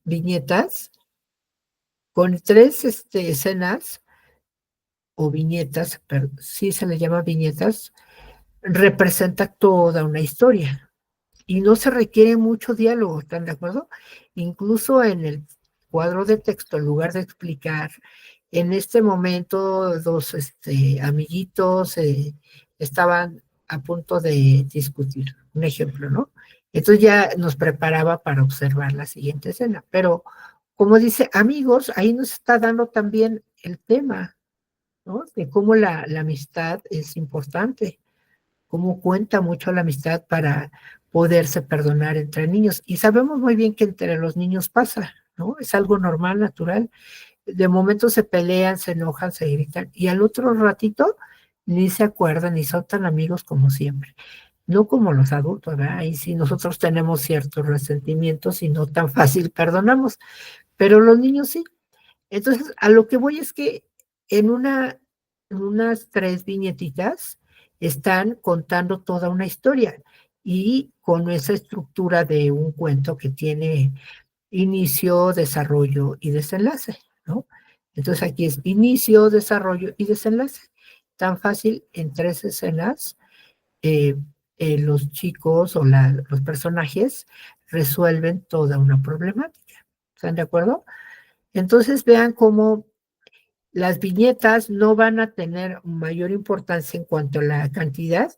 viñetas, con tres escenas o viñetas, pero sí se le llama viñetas, representa toda una historia y no se requiere mucho diálogo, ¿están de acuerdo? Incluso en el cuadro de texto, en lugar de explicar, en este momento dos amiguitos estaban a punto de discutir, un ejemplo, ¿no? Entonces ya nos preparaba para observar la siguiente escena, pero como dice amigos, ahí nos está dando también el tema, ¿no? De cómo la amistad es importante, cómo cuenta mucho la amistad para poderse perdonar entre niños. Y sabemos muy bien que entre los niños pasa, ¿no? Es algo normal, natural. De momento se pelean, se enojan, se gritan, y al otro ratito ni se acuerdan, ni son tan amigos como siempre. No como los adultos, ¿verdad? Ahí sí nosotros tenemos ciertos resentimientos y no tan fácil perdonamos, pero los niños sí. Entonces, a lo que voy es que en unas 3 viñetitas están contando toda una historia y con esa estructura de un cuento que tiene inicio, desarrollo y desenlace, ¿no? Entonces aquí es inicio, desarrollo y desenlace. Tan fácil en 3 escenas, eh, los chicos o los personajes resuelven toda una problemática. ¿Están de acuerdo? Entonces vean cómo las viñetas no van a tener mayor importancia en cuanto a la cantidad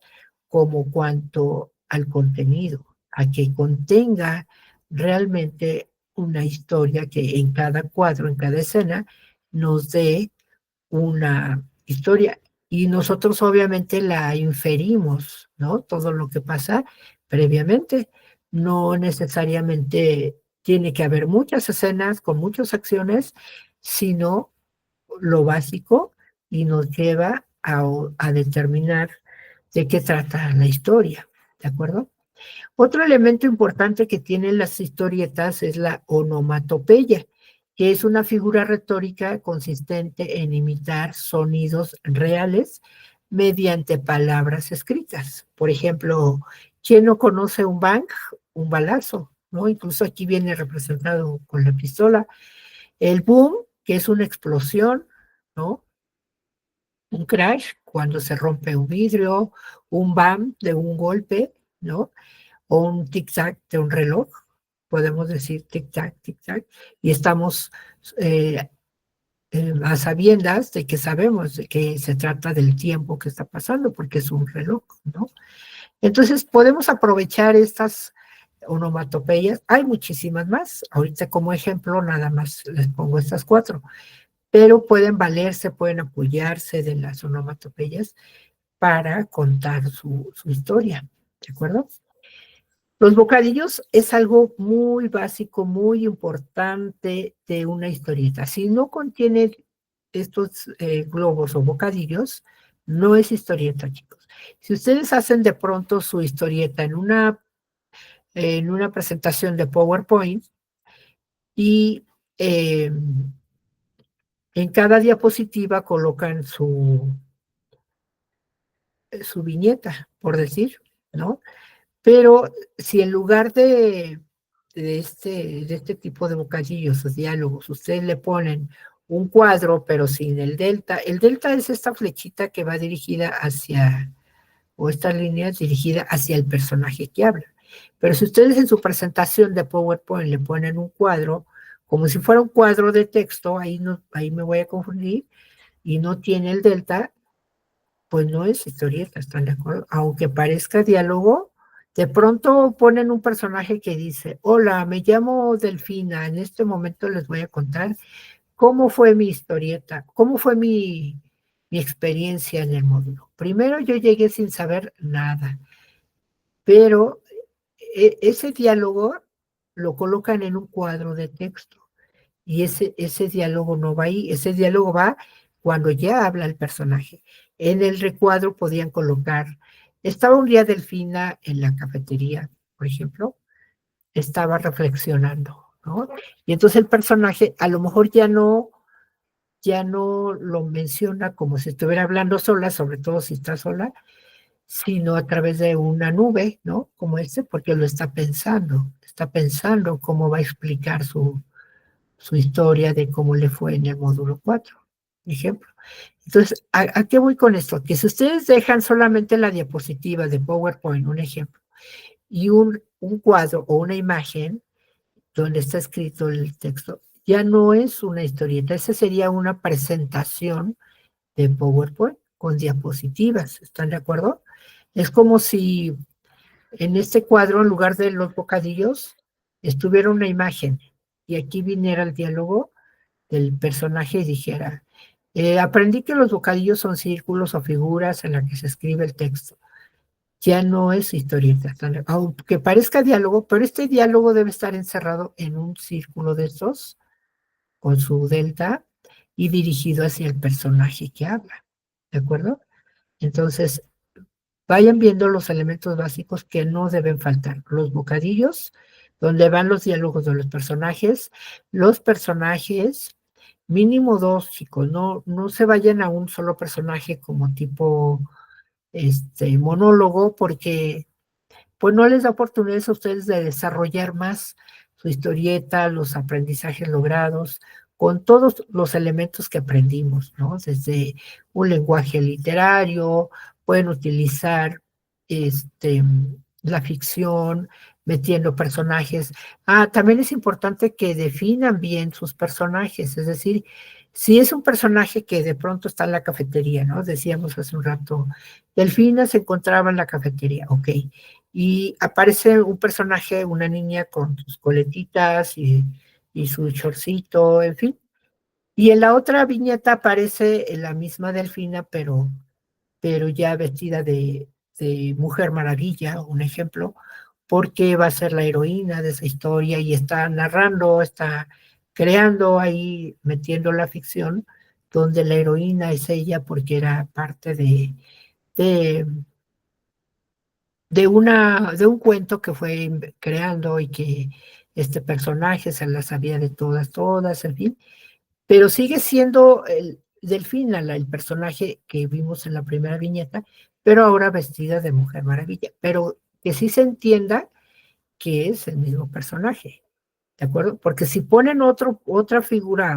como cuanto al contenido, a que contenga realmente una historia que en cada cuadro, en cada escena, nos dé una historia. Y nosotros obviamente la inferimos, ¿no? Todo lo que pasa previamente. No necesariamente tiene que haber muchas escenas con muchas acciones, sino lo básico y nos lleva a determinar de qué trata la historia, ¿de acuerdo? Otro elemento importante que tienen las historietas es la onomatopeya, que es una figura retórica consistente en imitar sonidos reales mediante palabras escritas. Por ejemplo, ¿quién no conoce un bang? Un balazo, ¿no? Incluso aquí viene representado con la pistola. El boom, que es una explosión, ¿no? Un crash, cuando se rompe un vidrio, un bam de un golpe, ¿no? O un tic-tac de un reloj, podemos decir tic-tac, y estamos eh, a sabiendas de que sabemos de que se trata del tiempo que está pasando, porque es un reloj, ¿no? Entonces, podemos aprovechar estas onomatopeyas. Hay muchísimas más. Ahorita como ejemplo, nada más les pongo estas 4, pero pueden valerse, pueden apoyarse de las onomatopeyas para contar su historia, ¿de acuerdo? Los bocadillos es algo muy básico, muy importante de una historieta. Si no contiene estos globos o bocadillos, no es historieta, chicos. Si ustedes hacen de pronto su historieta en una presentación de PowerPoint y eh, en cada diapositiva colocan su viñeta, por decir, ¿no? Pero si en lugar de este tipo de bocadillos o diálogos, ustedes le ponen un cuadro, pero sin el delta es esta flechita que va dirigida hacia, o esta línea dirigida hacia el personaje que habla. Pero si ustedes en su presentación de PowerPoint le ponen un cuadro, como si fuera un cuadro de texto, ahí, no, ahí me voy a confundir, y no tiene el delta, pues no es historieta, ¿están de acuerdo? Aunque parezca diálogo, de pronto ponen un personaje que dice, hola, me llamo Delfina, en este momento les voy a contar cómo fue mi historieta, cómo fue mi experiencia en el módulo. Primero yo llegué sin saber nada, pero ese diálogo lo colocan en un cuadro de texto y ese diálogo no va ahí, ese diálogo va cuando ya habla el personaje. En el recuadro podían colocar, estaba un día Delfina en la cafetería, por ejemplo, estaba reflexionando, ¿no? Y entonces el personaje a lo mejor ya no lo menciona como si estuviera hablando sola, sobre todo si está sola, sino a través de una nube, ¿no? Como porque lo está pensando cómo va a explicar su historia de cómo le fue en el módulo 4, ejemplo. Entonces, ¿a qué voy con esto? Que si ustedes dejan solamente la diapositiva de PowerPoint, un ejemplo, y un cuadro o una imagen donde está escrito el texto, ya no es una historieta, esa sería una presentación de PowerPoint con diapositivas, ¿están de acuerdo? Es como si en este cuadro, en lugar de los bocadillos, estuviera una imagen y aquí viniera el diálogo del personaje y dijera, aprendí que los bocadillos son círculos o figuras en las que se escribe el texto. Ya no es historieta, aunque parezca diálogo, pero este diálogo debe estar encerrado en un círculo de esos, con su delta, y dirigido hacia el personaje que habla, ¿de acuerdo? Entonces, vayan viendo los elementos básicos que no deben faltar. Los bocadillos, donde van los diálogos de los personajes, mínimo dos, chicos, no se vayan a un solo personaje como tipo monólogo, porque pues no les da oportunidades a ustedes de desarrollar más su historieta, los aprendizajes logrados, con todos los elementos que aprendimos, ¿no? Desde un lenguaje literario, pueden utilizar este, la ficción, metiendo personajes. También es importante que definan bien sus personajes, es decir, si es un personaje que de pronto está en la cafetería, ¿no? Decíamos hace un rato, Delfina se encontraba en la cafetería, ok, y aparece un personaje, una niña con sus coletitas y su chorcito, en fin. Y en la otra viñeta aparece la misma Delfina, pero ya vestida de Mujer Maravilla, un ejemplo, porque va a ser la heroína de esa historia y está narrando, está creando ahí, metiendo la ficción, donde la heroína es ella porque era parte de de un cuento que fue creando y que este personaje se las sabía de todas, en fin, pero sigue siendo Delfina, el personaje que vimos en la primera viñeta, pero ahora vestida de Mujer Maravilla, pero que sí se entienda que es el mismo personaje, ¿de acuerdo? Porque si ponen otra figura,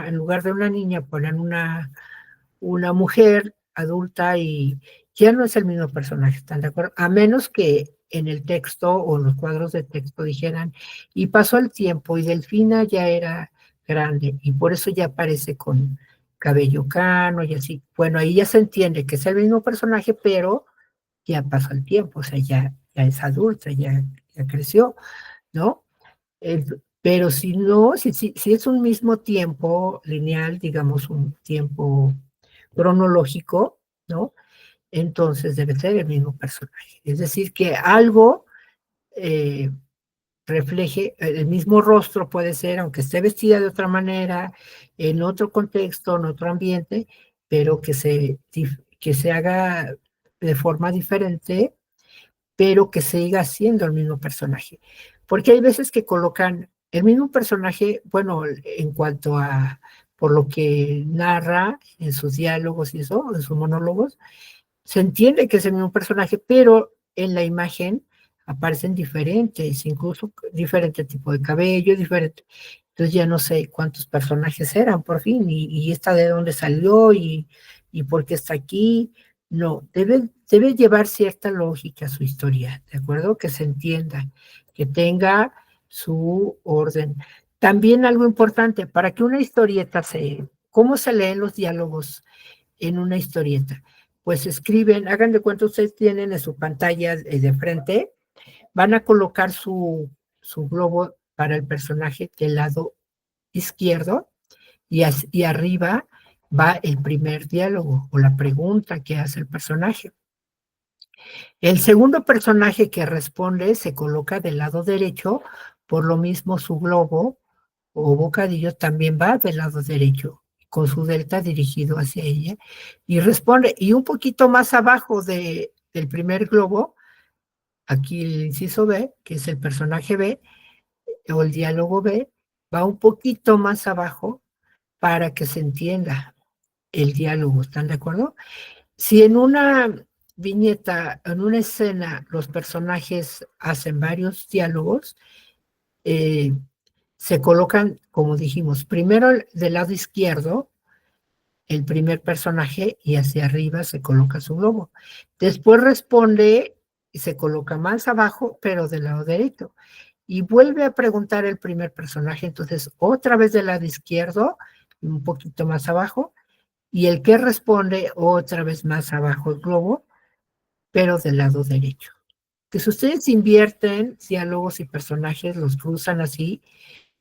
en lugar de una niña, ponen una mujer adulta y ya no es el mismo personaje, ¿están de acuerdo? A menos que en el texto o en los cuadros de texto dijeran, y pasó el tiempo y Delfina ya era grande y por eso ya aparece con cabello cano y así. Bueno, ahí ya se entiende que es el mismo personaje, pero ya pasó el tiempo, o sea, ya es adulta, ya creció, ¿no? Pero si no, si es un mismo tiempo lineal, digamos un tiempo cronológico, ¿no? Entonces debe ser el mismo personaje. Es decir, que algo eh, refleje el mismo rostro, puede ser, aunque esté vestida de otra manera, en otro contexto, en otro ambiente, pero que se haga de forma diferente, pero que siga siendo el mismo personaje. Porque hay veces que colocan el mismo personaje, bueno, en cuanto a por lo que narra en sus diálogos y eso, en sus monólogos, se entiende que es el mismo personaje, pero en la imagen aparecen diferentes, incluso diferente tipo de cabello, diferente. Entonces ya no sé cuántos personajes eran por fin, y esta de dónde salió, y por qué está aquí. No, debe llevar cierta lógica a su historia, ¿de acuerdo? Que se entienda, que tenga su orden. También algo importante, para que una historieta ¿cómo se leen los diálogos en una historieta? Pues escriben, hagan de cuenta, ustedes tienen en su pantalla de frente, van a colocar su globo para el personaje del lado izquierdo y arriba va el primer diálogo o la pregunta que hace el personaje. El segundo personaje que responde se coloca del lado derecho, por lo mismo su globo o bocadillo también va del lado derecho, con su delta dirigido hacia ella, y responde, y un poquito más abajo del primer globo, aquí el inciso B, que es el personaje B, o el diálogo B, va un poquito más abajo para que se entienda el diálogo, ¿están de acuerdo? Si en una viñeta, en una escena, los personajes hacen varios diálogos, eh, se colocan, como dijimos, primero del lado izquierdo, el primer personaje, y hacia arriba se coloca su globo. Después responde y se coloca más abajo, pero del lado derecho. Y vuelve a preguntar el primer personaje, entonces otra vez del lado izquierdo, un poquito más abajo, y el que responde otra vez más abajo el globo, pero del lado derecho. Que si ustedes invierten diálogos y personajes, los cruzan así,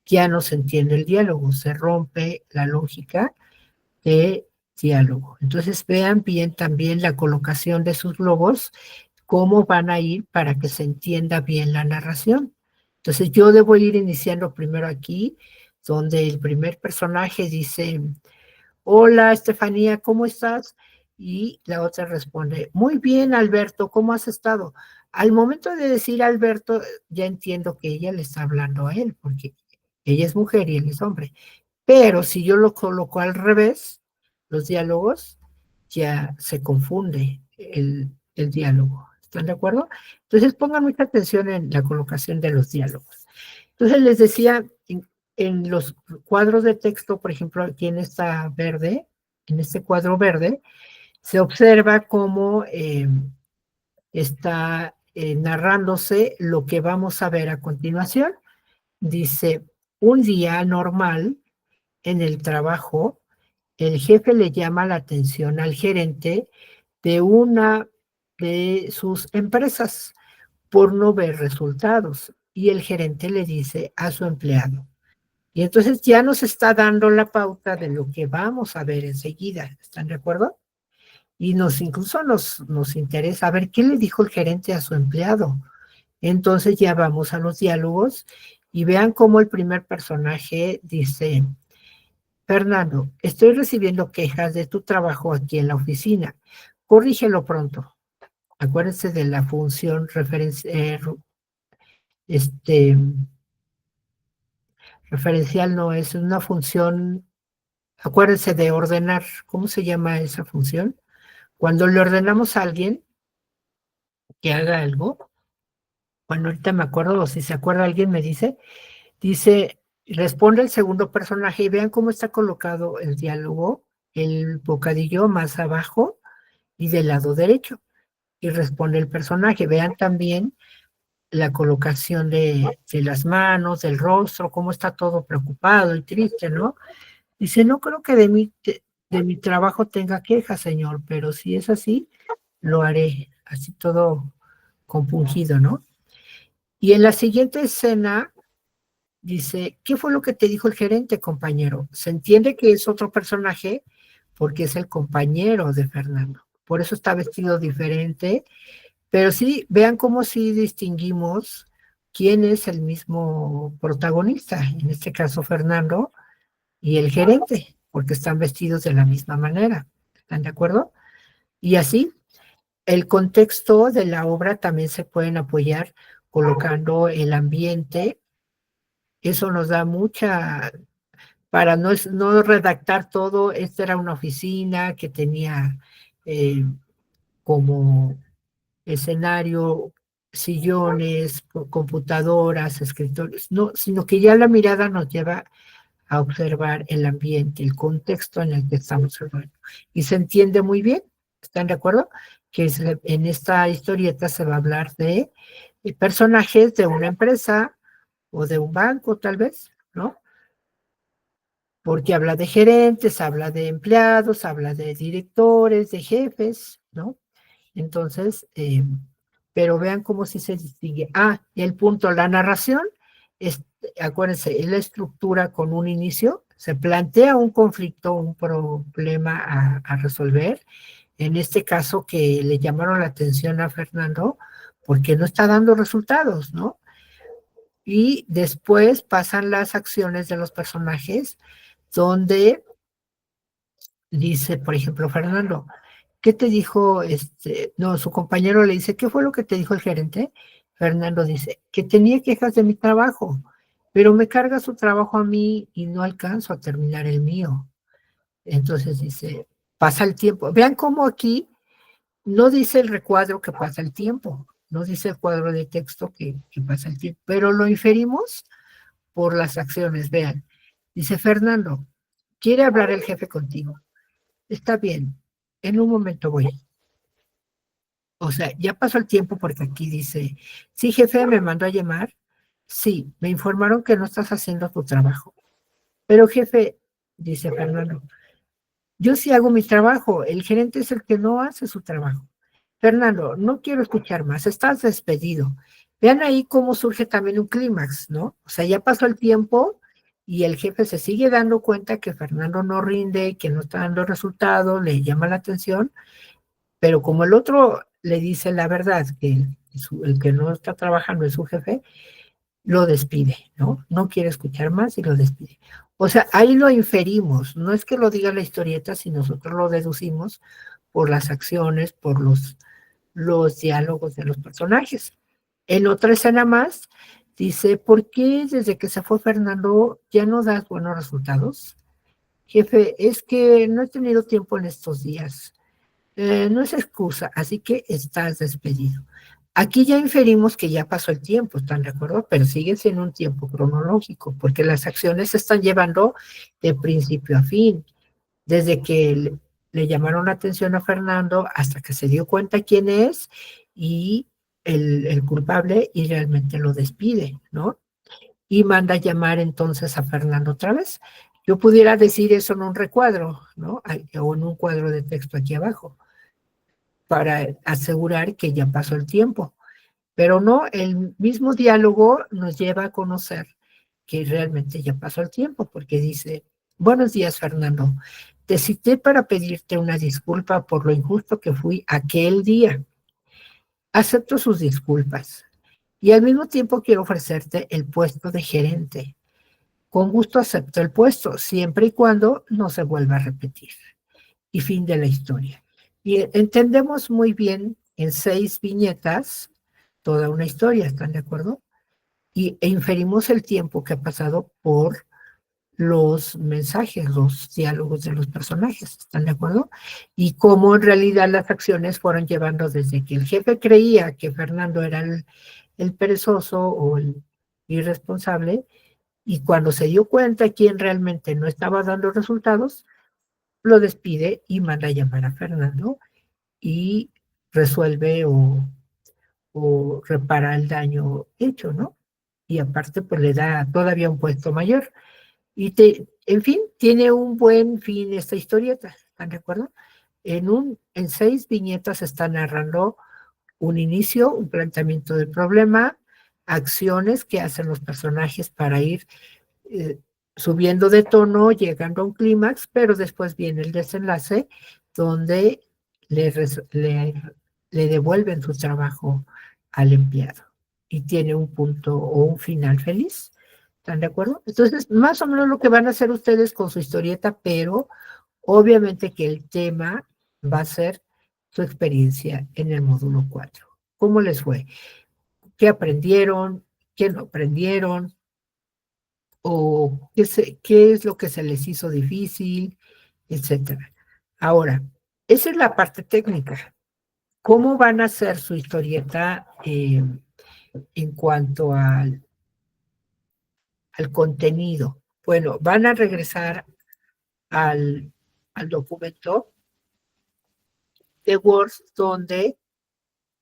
ya no se entiende el diálogo, se rompe la lógica de diálogo. Entonces vean bien también la colocación de sus globos, cómo van a ir para que se entienda bien la narración. Entonces yo debo ir iniciando primero aquí, donde el primer personaje dice, hola Estefanía, ¿cómo estás? Y la otra responde, muy bien Alberto, ¿cómo has estado? Al momento de decir Alberto, ya entiendo que ella le está hablando a él, porque ella es mujer y él es hombre. Pero si yo lo coloco al revés, los diálogos, ya se confunde el diálogo. ¿Están de acuerdo? Entonces pongan mucha atención en la colocación de los diálogos. Entonces les decía, en los cuadros de texto, por ejemplo, aquí en esta verde, en este cuadro verde, se observa cómo está narrándose lo que vamos a ver a continuación. Dice, un día normal en el trabajo, el jefe le llama la atención al gerente de una de sus empresas por no ver resultados y el gerente le dice a su empleado. Y entonces ya nos está dando la pauta de lo que vamos a ver enseguida. ¿Están de acuerdo? Y incluso nos interesa ver qué le dijo el gerente a su empleado. Entonces ya vamos a los diálogos y vean cómo el primer personaje dice, Fernando, estoy recibiendo quejas de tu trabajo aquí en la oficina. Corrígelo pronto. Acuérdense de la función este, referencial, no es una función, acuérdense de ordenar. ¿Cómo se llama esa función? Cuando le ordenamos a alguien que haga algo, bueno, ahorita me acuerdo, o si se acuerda alguien me dice, responde el segundo personaje y vean cómo está colocado el diálogo, el bocadillo más abajo y del lado derecho. Y responde el personaje. Vean también la colocación de las manos, del rostro, cómo está todo preocupado y triste, ¿no? Dice, no creo que de mi trabajo tenga queja, señor, pero si es así, lo haré, así todo compungido, ¿no? Y en la siguiente escena dice, ¿qué fue lo que te dijo el gerente, compañero? Se entiende que es otro personaje porque es el compañero de Fernando. Por eso está vestido diferente, pero sí, vean cómo sí distinguimos quién es el mismo protagonista, en este caso Fernando y el gerente, porque están vestidos de la misma manera. ¿Están de acuerdo? Y así, el contexto de la obra también se pueden apoyar colocando el ambiente. Eso nos da mucha, para no redactar todo, esta era una oficina que tenía como escenario, sillones, computadoras, escritorios, no, sino que ya la mirada nos lleva a observar el ambiente, el contexto en el que estamos hablando. Y se entiende muy bien, ¿están de acuerdo? Que en esta historieta se va a hablar de personajes de una empresa o de un banco, tal vez, ¿no? Porque habla de gerentes, habla de empleados, habla de directores, de jefes, ¿no? Entonces, pero vean cómo sí se distingue. Ah, y el punto, la narración, es, acuérdense, es la estructura con un inicio, se plantea un conflicto, un problema a resolver. En este caso que le llamaron la atención a Fernando, porque no está dando resultados, ¿no? Y después pasan las acciones de los personajes, donde dice, por ejemplo, Fernando, ¿qué te dijo No, su compañero le dice, ¿qué fue lo que te dijo el gerente? Fernando dice, que tenía quejas de mi trabajo, pero me carga su trabajo a mí y no alcanzo a terminar el mío. Entonces dice, pasa el tiempo. Vean cómo aquí no dice el recuadro que pasa el tiempo, no dice el cuadro de texto que pasa el tiempo, pero lo inferimos por las acciones. Vean, dice Fernando, quiere hablar el jefe contigo. Está bien, en un momento voy. O sea, ya pasó el tiempo porque aquí dice, sí, jefe, me mandó a llamar. Sí, me informaron que no estás haciendo tu trabajo. Pero jefe, dice Fernando, yo sí hago mi trabajo, el gerente es el que no hace su trabajo. Fernando, no quiero escuchar más, estás despedido. Vean ahí cómo surge también un clímax, ¿no? O sea, ya pasó el tiempo y el jefe se sigue dando cuenta que Fernando no rinde, que no está dando resultados, le llama la atención, pero como el otro le dice la verdad, que el que no está trabajando es su jefe, lo despide, ¿no? No quiere escuchar más y lo despide. O sea, ahí lo inferimos, no es que lo diga la historieta, si nosotros lo deducimos por las acciones, por los diálogos de los personajes. En otra escena más, dice, ¿por qué desde que se fue Fernando ya no das buenos resultados? Jefe, es que no he tenido tiempo en estos días. No es excusa, así que estás despedido. Aquí ya inferimos que ya pasó el tiempo, ¿están de acuerdo? Pero sigue siendo un tiempo cronológico, porque las acciones se están llevando de principio a fin, desde que le llamaron la atención a Fernando hasta que se dio cuenta quién es y el culpable y realmente lo despide, ¿no? Y manda a llamar entonces a Fernando otra vez. Yo pudiera decir eso en un recuadro, ¿no? O en un cuadro de texto aquí abajo, para asegurar que ya pasó el tiempo. Pero no, el mismo diálogo nos lleva a conocer que realmente ya pasó el tiempo, porque dice, buenos días, Fernando. Te cité para pedirte una disculpa por lo injusto que fui aquel día. Acepto sus disculpas y al mismo tiempo quiero ofrecerte el puesto de gerente. Con gusto acepto el puesto, siempre y cuando no se vuelva a repetir. Y fin de la historia. Y entendemos muy bien en 6 viñetas toda una historia, ¿están de acuerdo? E inferimos el tiempo que ha pasado por los mensajes, los diálogos de los personajes, ¿están de acuerdo? Y cómo en realidad las acciones fueron llevando desde que el jefe creía que Fernando era el perezoso o el irresponsable, y cuando se dio cuenta quién realmente no estaba dando resultados, lo despide y manda a llamar a Fernando y resuelve o repara el daño hecho, ¿no? Y aparte, pues le da todavía un puesto mayor. En fin, tiene un buen fin esta historieta, ¿están de acuerdo? En 6 viñetas está narrando un inicio, un planteamiento del problema, acciones que hacen los personajes para ir eh, subiendo de tono, llegando a un clímax, pero después viene el desenlace donde le, le, le devuelven su trabajo al empleado y tiene un punto o un final feliz. ¿Están de acuerdo? Entonces, más o menos lo que van a hacer ustedes con su historieta, pero obviamente que el tema va a ser su experiencia en el módulo 4. ¿Cómo les fue? ¿Qué aprendieron? ¿Qué no aprendieron? ¿O qué es lo que se les hizo difícil? Etcétera. Ahora, esa es la parte técnica. ¿Cómo van a hacer su historieta en cuanto al contenido? Bueno, van a regresar al documento de Word donde,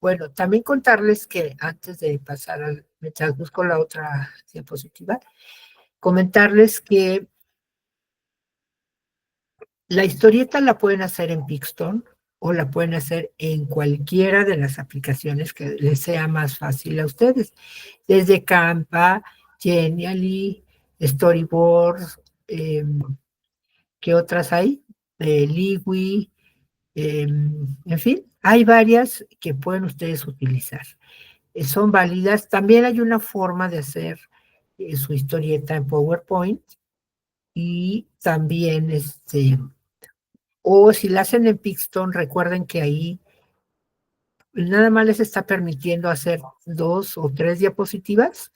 bueno, también contarles que antes de pasar mientras busco la otra diapositiva, comentarles que la historieta la pueden hacer en Pixton o la pueden hacer en cualquiera de las aplicaciones que les sea más fácil a ustedes, desde Canva, Genially, Storyboard, ¿qué otras hay? Liwi, en fin, hay varias que pueden ustedes utilizar. Son válidas. También hay una forma de hacer su historieta en PowerPoint y también o si la hacen en Pixton, recuerden que ahí nada más les está permitiendo hacer 2 o 3 diapositivas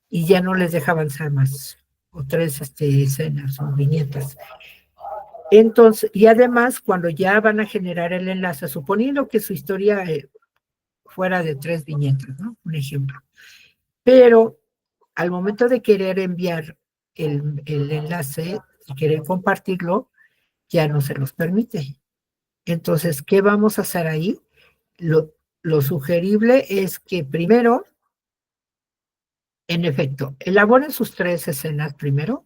y ya no les deja avanzar más, o 3 escenas o viñetas. Entonces, y además, cuando ya van a generar el enlace, suponiendo que su historia fuera de 3 viñetas, ¿no? Un ejemplo. Pero al momento de querer enviar el enlace y querer compartirlo, ya no se los permite. Entonces, ¿qué vamos a hacer ahí? Lo sugerible es que primero, en efecto, elaboren sus 3 escenas primero,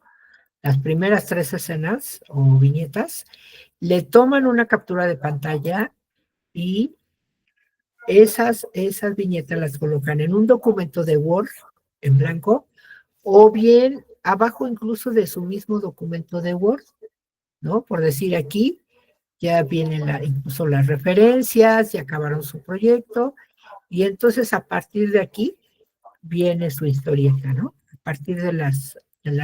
las primeras 3 escenas o viñetas, le toman una captura de pantalla y esas viñetas las colocan en un documento de Word en blanco o bien abajo incluso de su mismo documento de Word, ¿no? Por decir aquí, ya vienen incluso las referencias, ya acabaron su proyecto, y entonces a partir de aquí viene su historieta, ¿no? A partir de las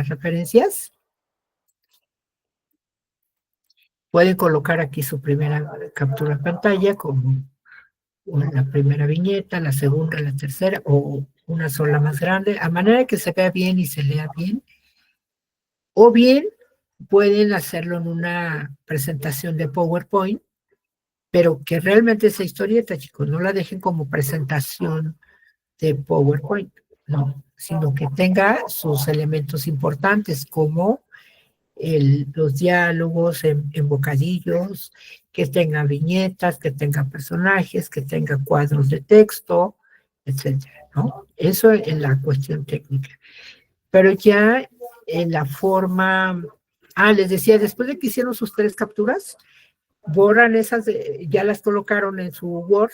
referencias, pueden colocar aquí su primera captura de pantalla como o la primera viñeta, la segunda, la tercera, o una sola más grande, a manera que se vea bien y se lea bien. O bien pueden hacerlo en una presentación de PowerPoint, pero que realmente esa historieta, chicos, no la dejen como presentación de PowerPoint, no, sino que tenga sus elementos importantes como los diálogos en bocadillos, que tenga viñetas, que tenga personajes, que tenga cuadros de texto, etcétera, ¿no? Eso en la cuestión técnica. Pero ya en la forma, les decía, después de que hicieron sus 3 capturas, borran esas, ya las colocaron en su Word,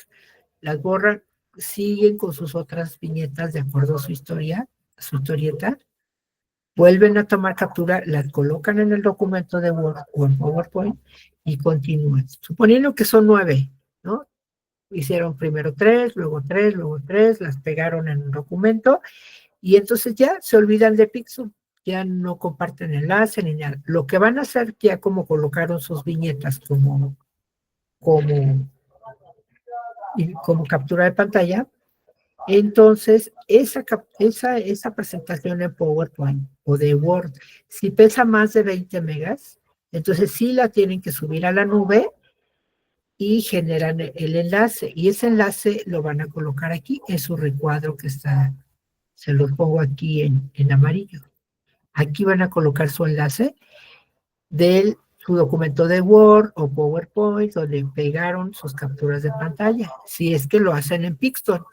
las borran, siguen con sus otras viñetas de acuerdo a su historia, a su historieta, vuelven a tomar captura, las colocan en el documento de Word o en PowerPoint y continúan. Suponiendo que son 9, ¿no? Hicieron primero 3, luego 3, luego 3, las pegaron en un documento y entonces ya se olvidan de Pixel, ya no comparten enlace ni nada. Lo que van a hacer ya como colocaron sus viñetas como, como captura de pantalla, entonces esa presentación en PowerPoint o de Word, si pesa más de 20 megas, entonces sí la tienen que subir a la nube y generan el enlace. Y ese enlace lo van a colocar aquí en su recuadro que está, se los pongo aquí en amarillo. Aquí van a colocar su enlace de su documento de Word o PowerPoint donde pegaron sus capturas de pantalla, si es que lo hacen en Pixton.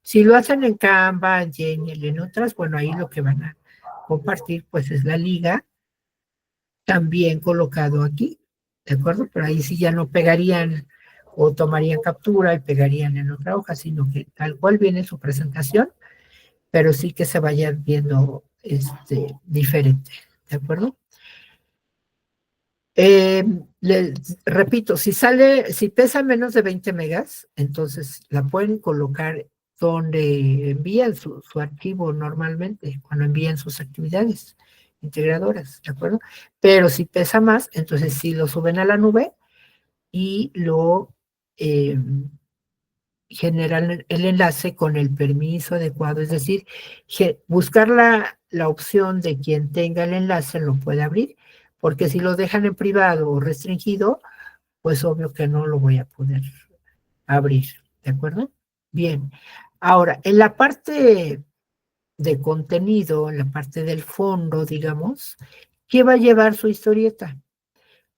Si lo hacen en Canva, en Genial, en otras, bueno, ahí lo que van a compartir pues es la liga también colocado aquí, ¿de acuerdo? Pero ahí sí ya no pegarían o tomarían captura y pegarían en otra hoja, sino que tal cual viene su presentación, pero sí que se vaya viendo diferente, ¿de acuerdo? Repito, si pesa menos de 20 megas, entonces la pueden colocar donde envían su archivo normalmente, cuando envían sus actividades integradoras, ¿de acuerdo? Pero si pesa más, entonces sí lo suben a la nube y lo eh, generan el enlace con el permiso adecuado, es decir, buscar la opción de quien tenga el enlace lo puede abrir, porque si lo dejan en privado o restringido, pues obvio que no lo voy a poder abrir, ¿de acuerdo? Bien, ahora, en la parte de contenido, en la parte del fondo, digamos, ¿qué va a llevar su historieta?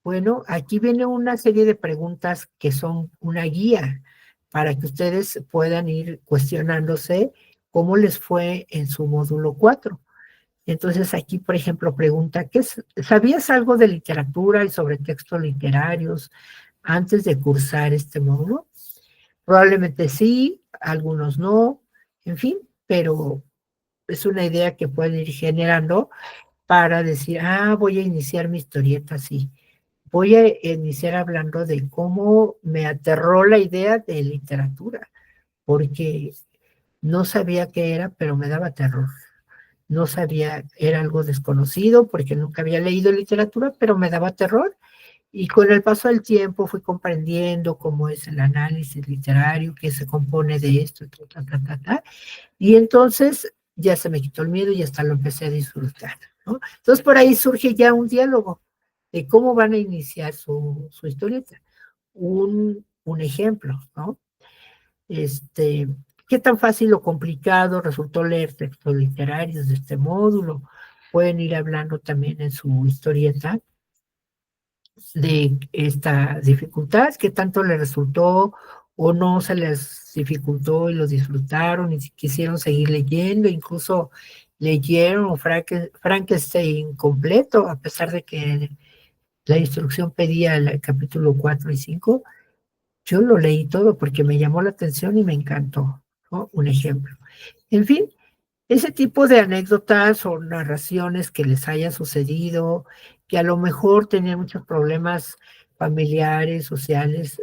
Bueno, aquí viene una serie de preguntas que son una guía para que ustedes puedan ir cuestionándose cómo les fue en su módulo 4. Entonces aquí, por ejemplo, pregunta, ¿sabías algo de literatura y sobre textos literarios antes de cursar este módulo? Probablemente sí, algunos no, en fin, pero es una idea que pueden ir generando para decir, voy a iniciar mi historieta así. Voy a iniciar hablando de cómo me aterró la idea de literatura, porque no sabía qué era, pero me daba terror. No sabía, era algo desconocido porque nunca había leído literatura, pero me daba terror. Y con el paso del tiempo fui comprendiendo cómo es el análisis literario, que se compone de esto, y entonces ya se me quitó el miedo y hasta lo empecé a disfrutar, ¿no? Entonces por ahí surge ya un diálogo de cómo van a iniciar su historieta. Un ejemplo, ¿no? ¿Qué tan fácil o complicado resultó leer textos literarios de este módulo? Pueden ir hablando también en su historieta de esta dificultad, qué tanto les resultó o no se les dificultó y lo disfrutaron y quisieron seguir leyendo, incluso leyeron Frankenstein completo, a pesar de que la instrucción pedía el capítulo 4 y 5. Yo lo leí todo porque me llamó la atención y me encantó, ¿no? Un ejemplo. En fin, ese tipo de anécdotas o narraciones que les haya sucedido, que a lo mejor tenían muchos problemas familiares, sociales,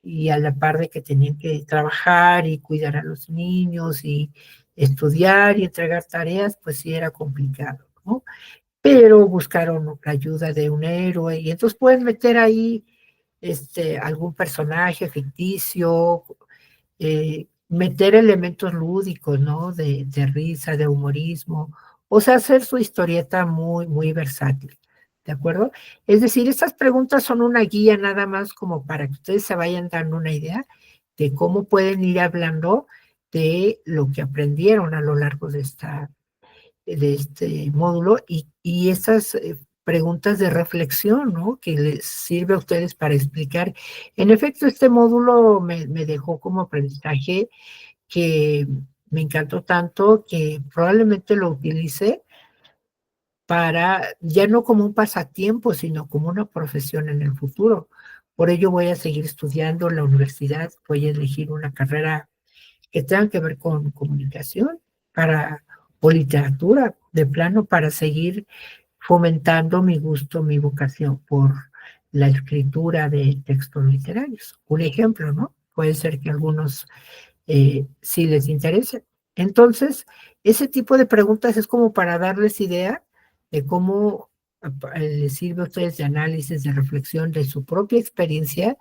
y a la par de que tenían que trabajar y cuidar a los niños y estudiar y entregar tareas, pues sí era complicado, ¿no? Pero buscaron la ayuda de un héroe y entonces pueden meter ahí algún personaje ficticio meter elementos lúdicos, ¿no? De risa, de humorismo, o sea, hacer su historieta muy, muy versátil, ¿de acuerdo? Es decir, estas preguntas son una guía nada más como para que ustedes se vayan dando una idea de cómo pueden ir hablando de lo que aprendieron a lo largo de este módulo y esas preguntas de reflexión, ¿no? Que les sirve a ustedes para explicar. En efecto, este módulo me dejó como aprendizaje que me encantó tanto que probablemente lo utilice para, ya no como un pasatiempo, sino como una profesión en el futuro. Por ello voy a seguir estudiando en la universidad, voy a elegir una carrera que tengan que ver con comunicación para, o literatura, de plano, para seguir fomentando mi gusto, mi vocación por la escritura de textos literarios. Un ejemplo, ¿no? Puede ser que algunos sí les interese. Entonces, ese tipo de preguntas es como para darles idea de cómo les sirve a ustedes de análisis, de reflexión de su propia experiencia,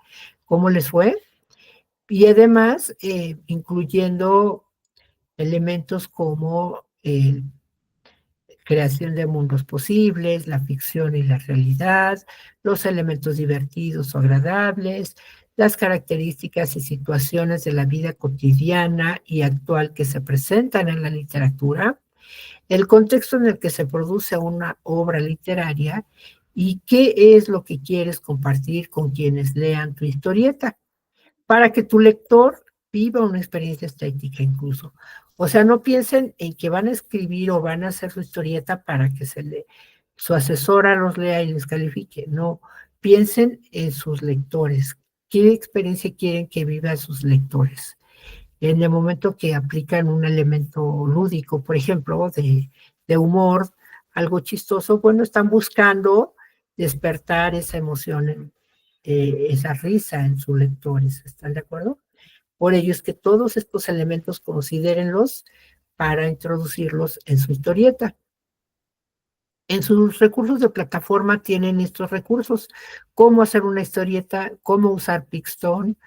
cómo les fue, y además incluyendo elementos como creación de mundos posibles, la ficción y la realidad, los elementos divertidos o agradables, las características y situaciones de la vida cotidiana y actual que se presentan en la literatura, el contexto en el que se produce una obra literaria y qué es lo que quieres compartir con quienes lean tu historieta para que tu lector viva una experiencia estética incluso. O sea, no piensen en que van a escribir o van a hacer su historieta para que su asesora los lea y les califique. No, piensen en sus lectores. ¿Qué experiencia quieren que vivan sus lectores? En el momento que aplican un elemento lúdico, por ejemplo, de humor, algo chistoso, bueno, están buscando despertar esa emoción, esa risa en sus lectores. ¿Están de acuerdo? Por ello es que todos estos elementos considérenlos para introducirlos en su historieta. En sus recursos de plataforma tienen estos recursos, cómo hacer una historieta, cómo usar Pixton,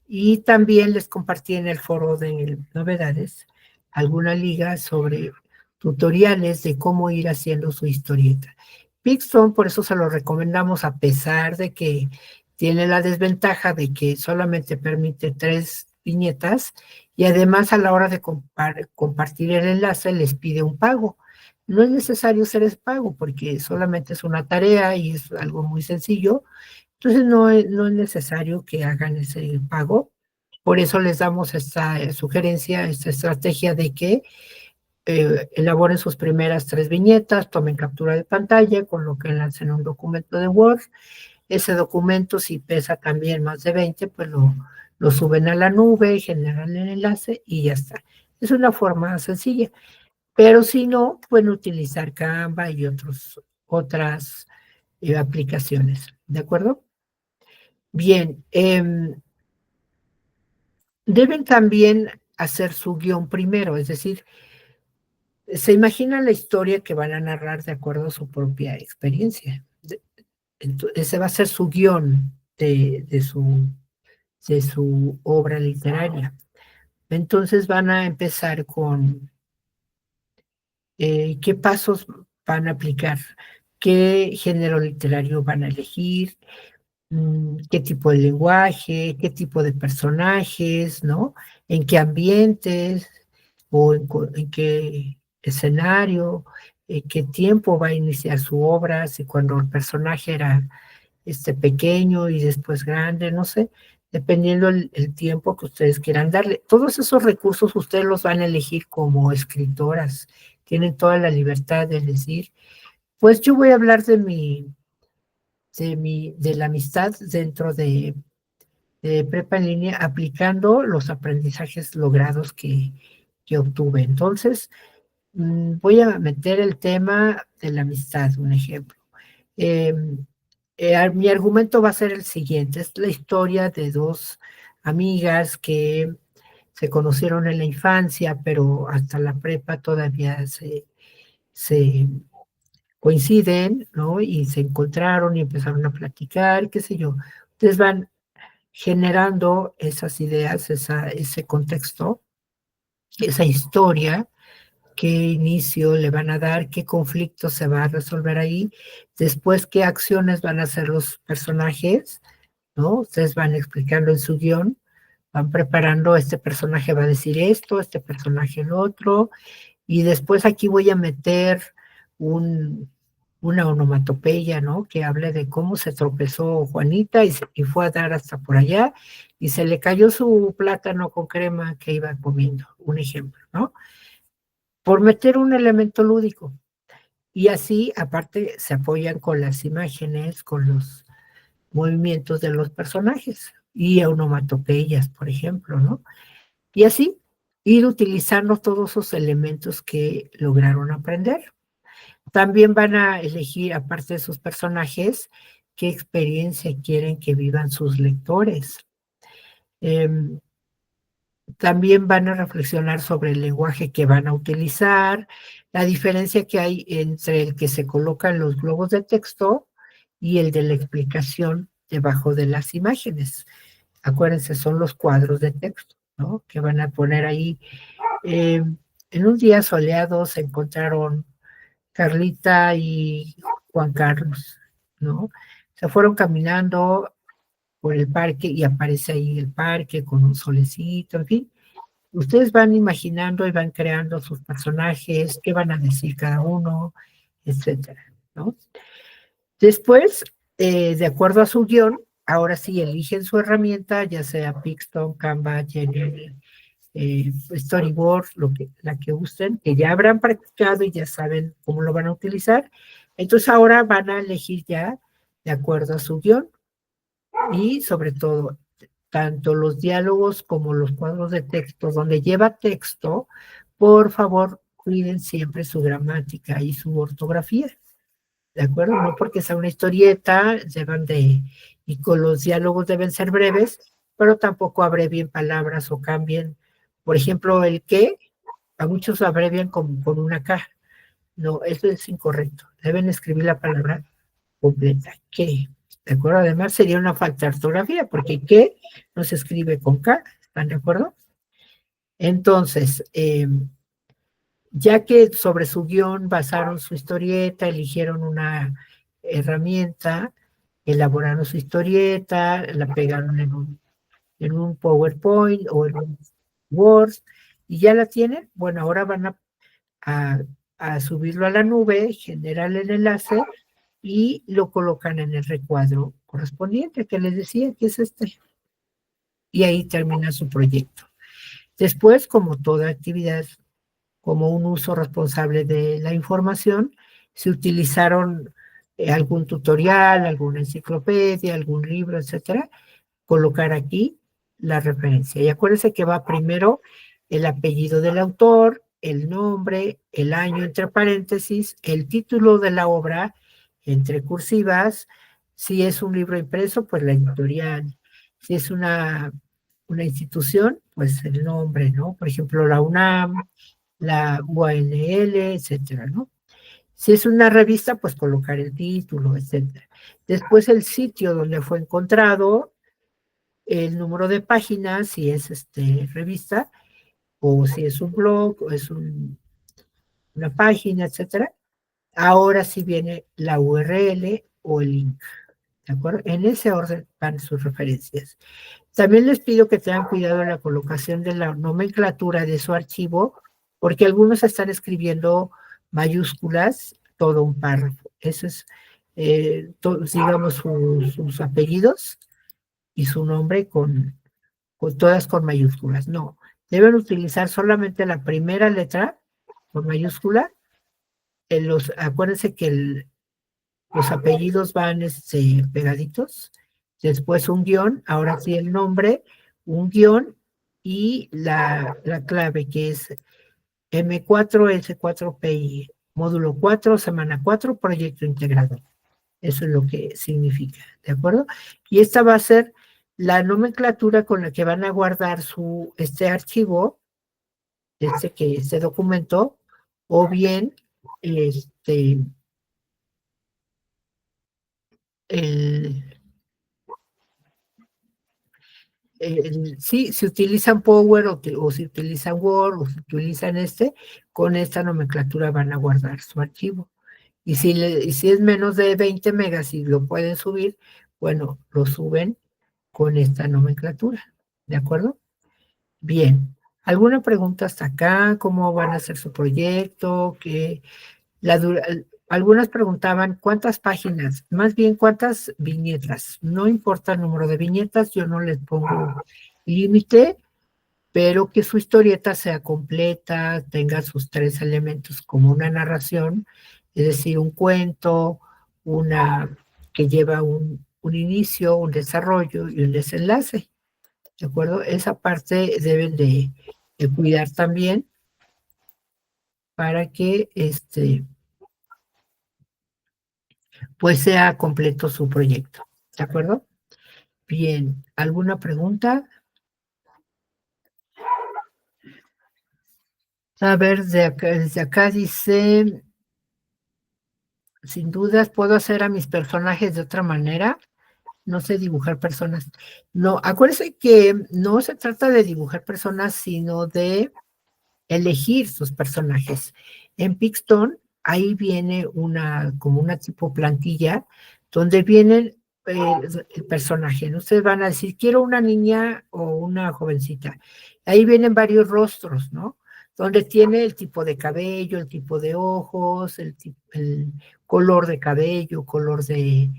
y también les compartí en el foro de novedades alguna liga sobre tutoriales de cómo ir haciendo su historieta. Pixton, por eso se lo recomendamos, a pesar de que tiene la desventaja de que solamente permite 3 viñetas y además a la hora de compartir el enlace les pide un pago. No es necesario hacer ese pago porque solamente es una tarea y es algo muy sencillo, entonces no es necesario que hagan ese pago. Por eso les damos esta sugerencia, esta estrategia de que elaboren sus primeras 3 viñetas, tomen captura de pantalla, colóquenlas en un documento de Word. Ese documento, si pesa también más de 20, pues lo suben a la nube, generan el enlace y ya está. Es una forma sencilla. Pero si no, pueden utilizar Canva y otras aplicaciones. ¿De acuerdo? Bien, deben también hacer su guión primero, es decir, se imaginan la historia que van a narrar de acuerdo a su propia experiencia. Ese va a ser su guión de su obra literaria. Entonces van a empezar con qué pasos van a aplicar, qué género literario van a elegir, qué tipo de lenguaje, qué tipo de personajes, ¿no? En qué ambientes o en qué escenario, qué tiempo va a iniciar su obra, si cuando el personaje era pequeño y después grande, no sé, dependiendo el tiempo que ustedes quieran darle. Todos esos recursos ustedes los van a elegir como escritoras, tienen toda la libertad de decir, pues yo voy a hablar de la amistad dentro de prepa en línea, aplicando los aprendizajes logrados que obtuve. Entonces, voy a meter el tema de la amistad, un ejemplo. Eh, Mi argumento va a ser el siguiente, es la historia de 2 amigas que se conocieron en la infancia, pero hasta la prepa todavía se coinciden, ¿no? Y se encontraron y empezaron a platicar, qué sé yo. Ustedes van generando esas ideas, ese contexto, esa historia, qué inicio le van a dar, qué conflicto se va a resolver ahí, después qué acciones van a hacer los personajes, ¿no? Ustedes van explicando en su guión, van preparando, este personaje va a decir esto, este personaje el otro, y después aquí voy a meter un, una onomatopeya, ¿no? Que hable de cómo se tropezó Juanita y fue a dar hasta por allá y se le cayó su plátano con crema que iba comiendo, un ejemplo, ¿no? Por meter un elemento lúdico. Y así, aparte, se apoyan con las imágenes, con los movimientos de los personajes y onomatopeyas, por ejemplo, ¿no? Y así, ir utilizando todos esos elementos que lograron aprender. También van a elegir, aparte de sus personajes, qué experiencia quieren que vivan sus lectores. También van a reflexionar sobre el lenguaje que van a utilizar, la diferencia que hay entre el que se coloca en los globos de texto y el de la explicación debajo de las imágenes. Acuérdense, son los cuadros de texto, ¿no? Que van a poner ahí. Eh, en un día soleado se encontraron Carlita y Juan Carlos, ¿no? Se fueron caminando por el parque y aparece ahí el parque con un solecito, en fin. Ustedes van imaginando y van creando sus personajes, qué van a decir cada uno, etcétera, ¿no? Después, de acuerdo a su guión, ahora sí eligen su herramienta, ya sea Pixton, Canva, Genie, Storyboard, la que gusten, que ya habrán practicado y ya saben cómo lo van a utilizar. Entonces ahora van a elegir ya de acuerdo a su guión y sobre todo, tanto los diálogos como los cuadros de texto, donde lleva texto, por favor, cuiden siempre su gramática y su ortografía, ¿de acuerdo? No porque sea una historieta, y con los diálogos deben ser breves, pero tampoco abrevien palabras o cambien. Por ejemplo, el que, a muchos lo abrevian con una K. No, eso es incorrecto. Deben escribir la palabra completa, que, ¿de acuerdo? Además sería una falta de ortografía, porque que no se escribe con K, ¿están de acuerdo? Entonces, ya que sobre su guión basaron su historieta, eligieron una herramienta, elaboraron su historieta, la pegaron en un PowerPoint o en un Word, y ya la tienen, bueno, ahora van a, a subirlo a la nube, generar el enlace y lo colocan en el recuadro correspondiente que les decía que es este. Y ahí termina su proyecto. Después, como toda actividad, como un uso responsable de la información, se utilizaron algún tutorial, alguna enciclopedia, algún libro, etcétera, colocar aquí la referencia. Y acuérdense que va primero el apellido del autor, el nombre, el año entre paréntesis, el título de la obra entre cursivas, si es un libro impreso, pues la editorial, si es una institución, pues el nombre, ¿no? Por ejemplo, la UNAM, la UANL, etcétera, ¿no? Si es una revista, pues colocar el título, etcétera. Después el sitio donde fue encontrado, el número de páginas, si es revista, o si es un blog, o es una página, etcétera. Ahora sí viene la URL o el link, ¿de acuerdo? En ese orden van sus referencias. También les pido que tengan cuidado en la colocación de la nomenclatura de su archivo, porque algunos están escribiendo mayúsculas todo un párrafo. Eso es, digamos, sus apellidos y su nombre todas con mayúsculas. No, deben utilizar solamente la primera letra con mayúscula. Acuérdense que los apellidos van pegaditos, después un guión, ahora sí el nombre, un guión y la clave que es M4S4PI, módulo 4, semana 4, proyecto integrado. Eso es lo que significa, ¿de acuerdo? Y esta va a ser la nomenclatura con la que van a guardar este archivo, este documento, o bien este, el, sí, si utilizan Power o si utilizan Word o si utilizan con esta nomenclatura van a guardar su archivo. Y si es menos de 20 megas y lo pueden subir, bueno, lo suben con esta nomenclatura. ¿De acuerdo? Bien. ¿Alguna pregunta hasta acá? ¿Cómo van a hacer su proyecto? Algunas preguntaban cuántas páginas, más bien cuántas viñetas. No importa el número de viñetas, yo no les pongo límite, pero que su historieta sea completa, tenga sus tres elementos como una narración, es decir, un cuento, una que lleva un inicio, un desarrollo y un desenlace. ¿De acuerdo? Esa parte deben de cuidar también para que pues sea completo su proyecto. ¿De acuerdo? Bien, ¿alguna pregunta? A ver, desde acá dice, sin dudas puedo hacer a mis personajes de otra manera. No sé dibujar personas. No, acuérdense que no se trata de dibujar personas, sino de elegir sus personajes. En Pixton, ahí viene como una tipo plantilla, donde vienen el personaje, ¿no? Ustedes van a decir, quiero una niña o una jovencita. Ahí vienen varios rostros, ¿no? Donde tiene el tipo de cabello, el tipo de ojos, el color de cabello, color de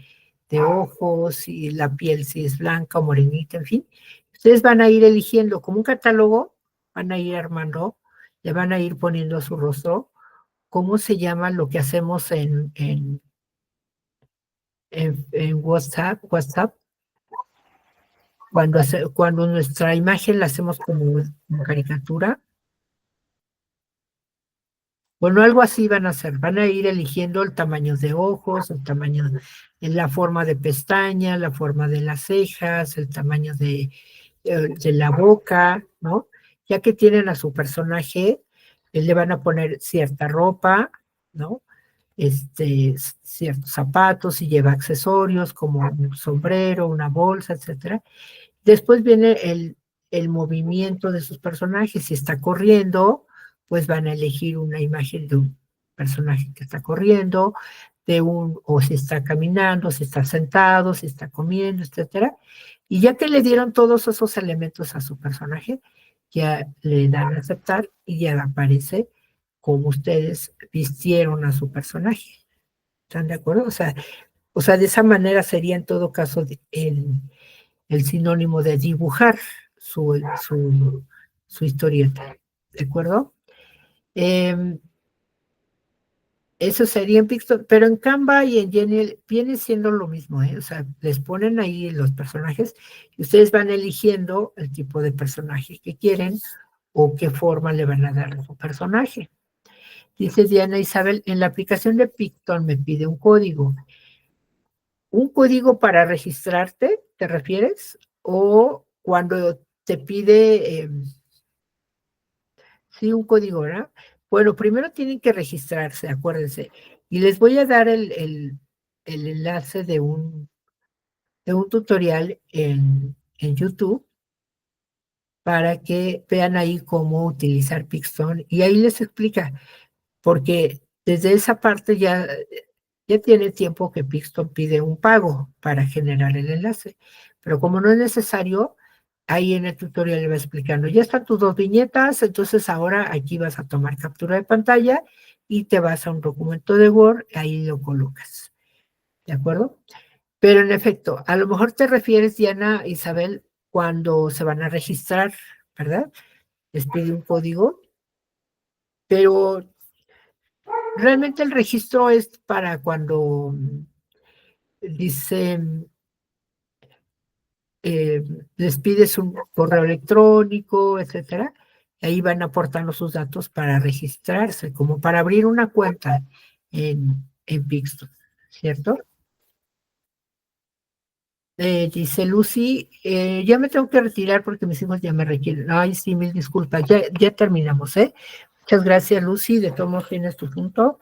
ojos, y la piel si es blanca o morenita, en fin. Ustedes van a ir eligiendo como un catálogo, van a ir armando, le van a ir poniendo a su rostro. ¿Cómo se llama lo que hacemos en WhatsApp, cuando nuestra imagen la hacemos como caricatura? Bueno, algo así van a hacer, van a ir eligiendo el tamaño de ojos, la forma de pestaña, la forma de las cejas, el tamaño de la boca, ¿no? Ya que tienen a su personaje, le van a poner cierta ropa, ¿no? Ciertos zapatos, y lleva accesorios como un sombrero, una bolsa, etcétera. Después viene el movimiento de sus personajes. Si está corriendo, pues van a elegir una imagen de un personaje que está corriendo, o si está caminando, si está sentado, si está comiendo, etcétera. Y ya que le dieron todos esos elementos a su personaje, ya le dan a aceptar y ya aparece como ustedes vistieron a su personaje. ¿Están de acuerdo? O sea, de esa manera sería en todo caso el sinónimo de dibujar su historieta. ¿De acuerdo? Eh, Eso sería en Pixar, pero en Canva y en Genial viene siendo lo mismo, ¿eh? O sea, les ponen ahí los personajes y ustedes van eligiendo el tipo de personaje que quieren o qué forma le van a dar a su personaje. Dice Diana Isabel, en la aplicación de Picton me pide un código. ¿Un código para registrarte, te refieres? ¿O cuando te pide, sí, un código, ¿verdad? Bueno, primero tienen que registrarse, acuérdense. Y les voy a dar el enlace de un tutorial en YouTube para que vean ahí cómo utilizar Pixton. Y ahí les explica, porque desde esa parte ya tiene tiempo que Pixton pide un pago para generar el enlace. Pero como no es necesario, ahí en el tutorial le va explicando, ya están tus dos viñetas, entonces ahora aquí vas a tomar captura de pantalla y te vas a un documento de Word, ahí lo colocas. ¿De acuerdo? Pero en efecto, a lo mejor te refieres, Diana, Isabel, cuando se van a registrar, ¿verdad? Les pide un código, pero realmente el registro es para cuando dice, les pides un correo electrónico, etcétera, y ahí van aportando sus datos para registrarse, como para abrir una cuenta en Pixton, ¿cierto? Dice Lucy, ya me tengo que retirar porque mis hijos ya me requieren. Ay, sí, mil disculpas, ya terminamos, ¿eh? Muchas gracias, Lucy, de todos modos tienes tu punto.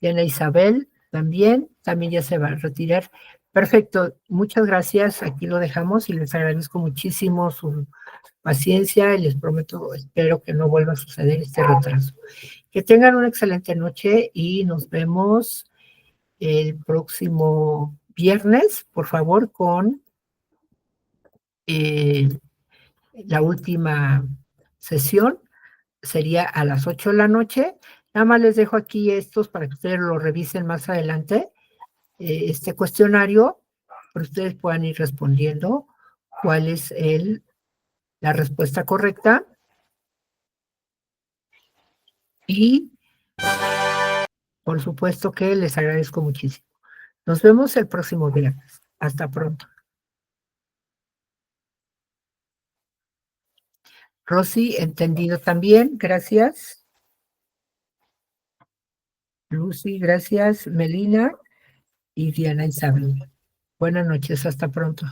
Diana Isabel también ya se va a retirar. Perfecto, muchas gracias. Aquí lo dejamos y les agradezco muchísimo su paciencia y les prometo, espero que no vuelva a suceder este retraso. Que tengan una excelente noche y nos vemos el próximo viernes, por favor, con eh, la última sesión. Sería a las 8 de la noche. Nada más les dejo aquí estos para que ustedes lo revisen más adelante, este cuestionario, para que ustedes puedan ir respondiendo cuál es la respuesta correcta. Y por supuesto que les agradezco muchísimo. Nos vemos el próximo viernes. Hasta pronto. Rosy, entendido también. Gracias. Lucy, gracias. Melina y Diana Isabel. Buenas noches. Hasta pronto.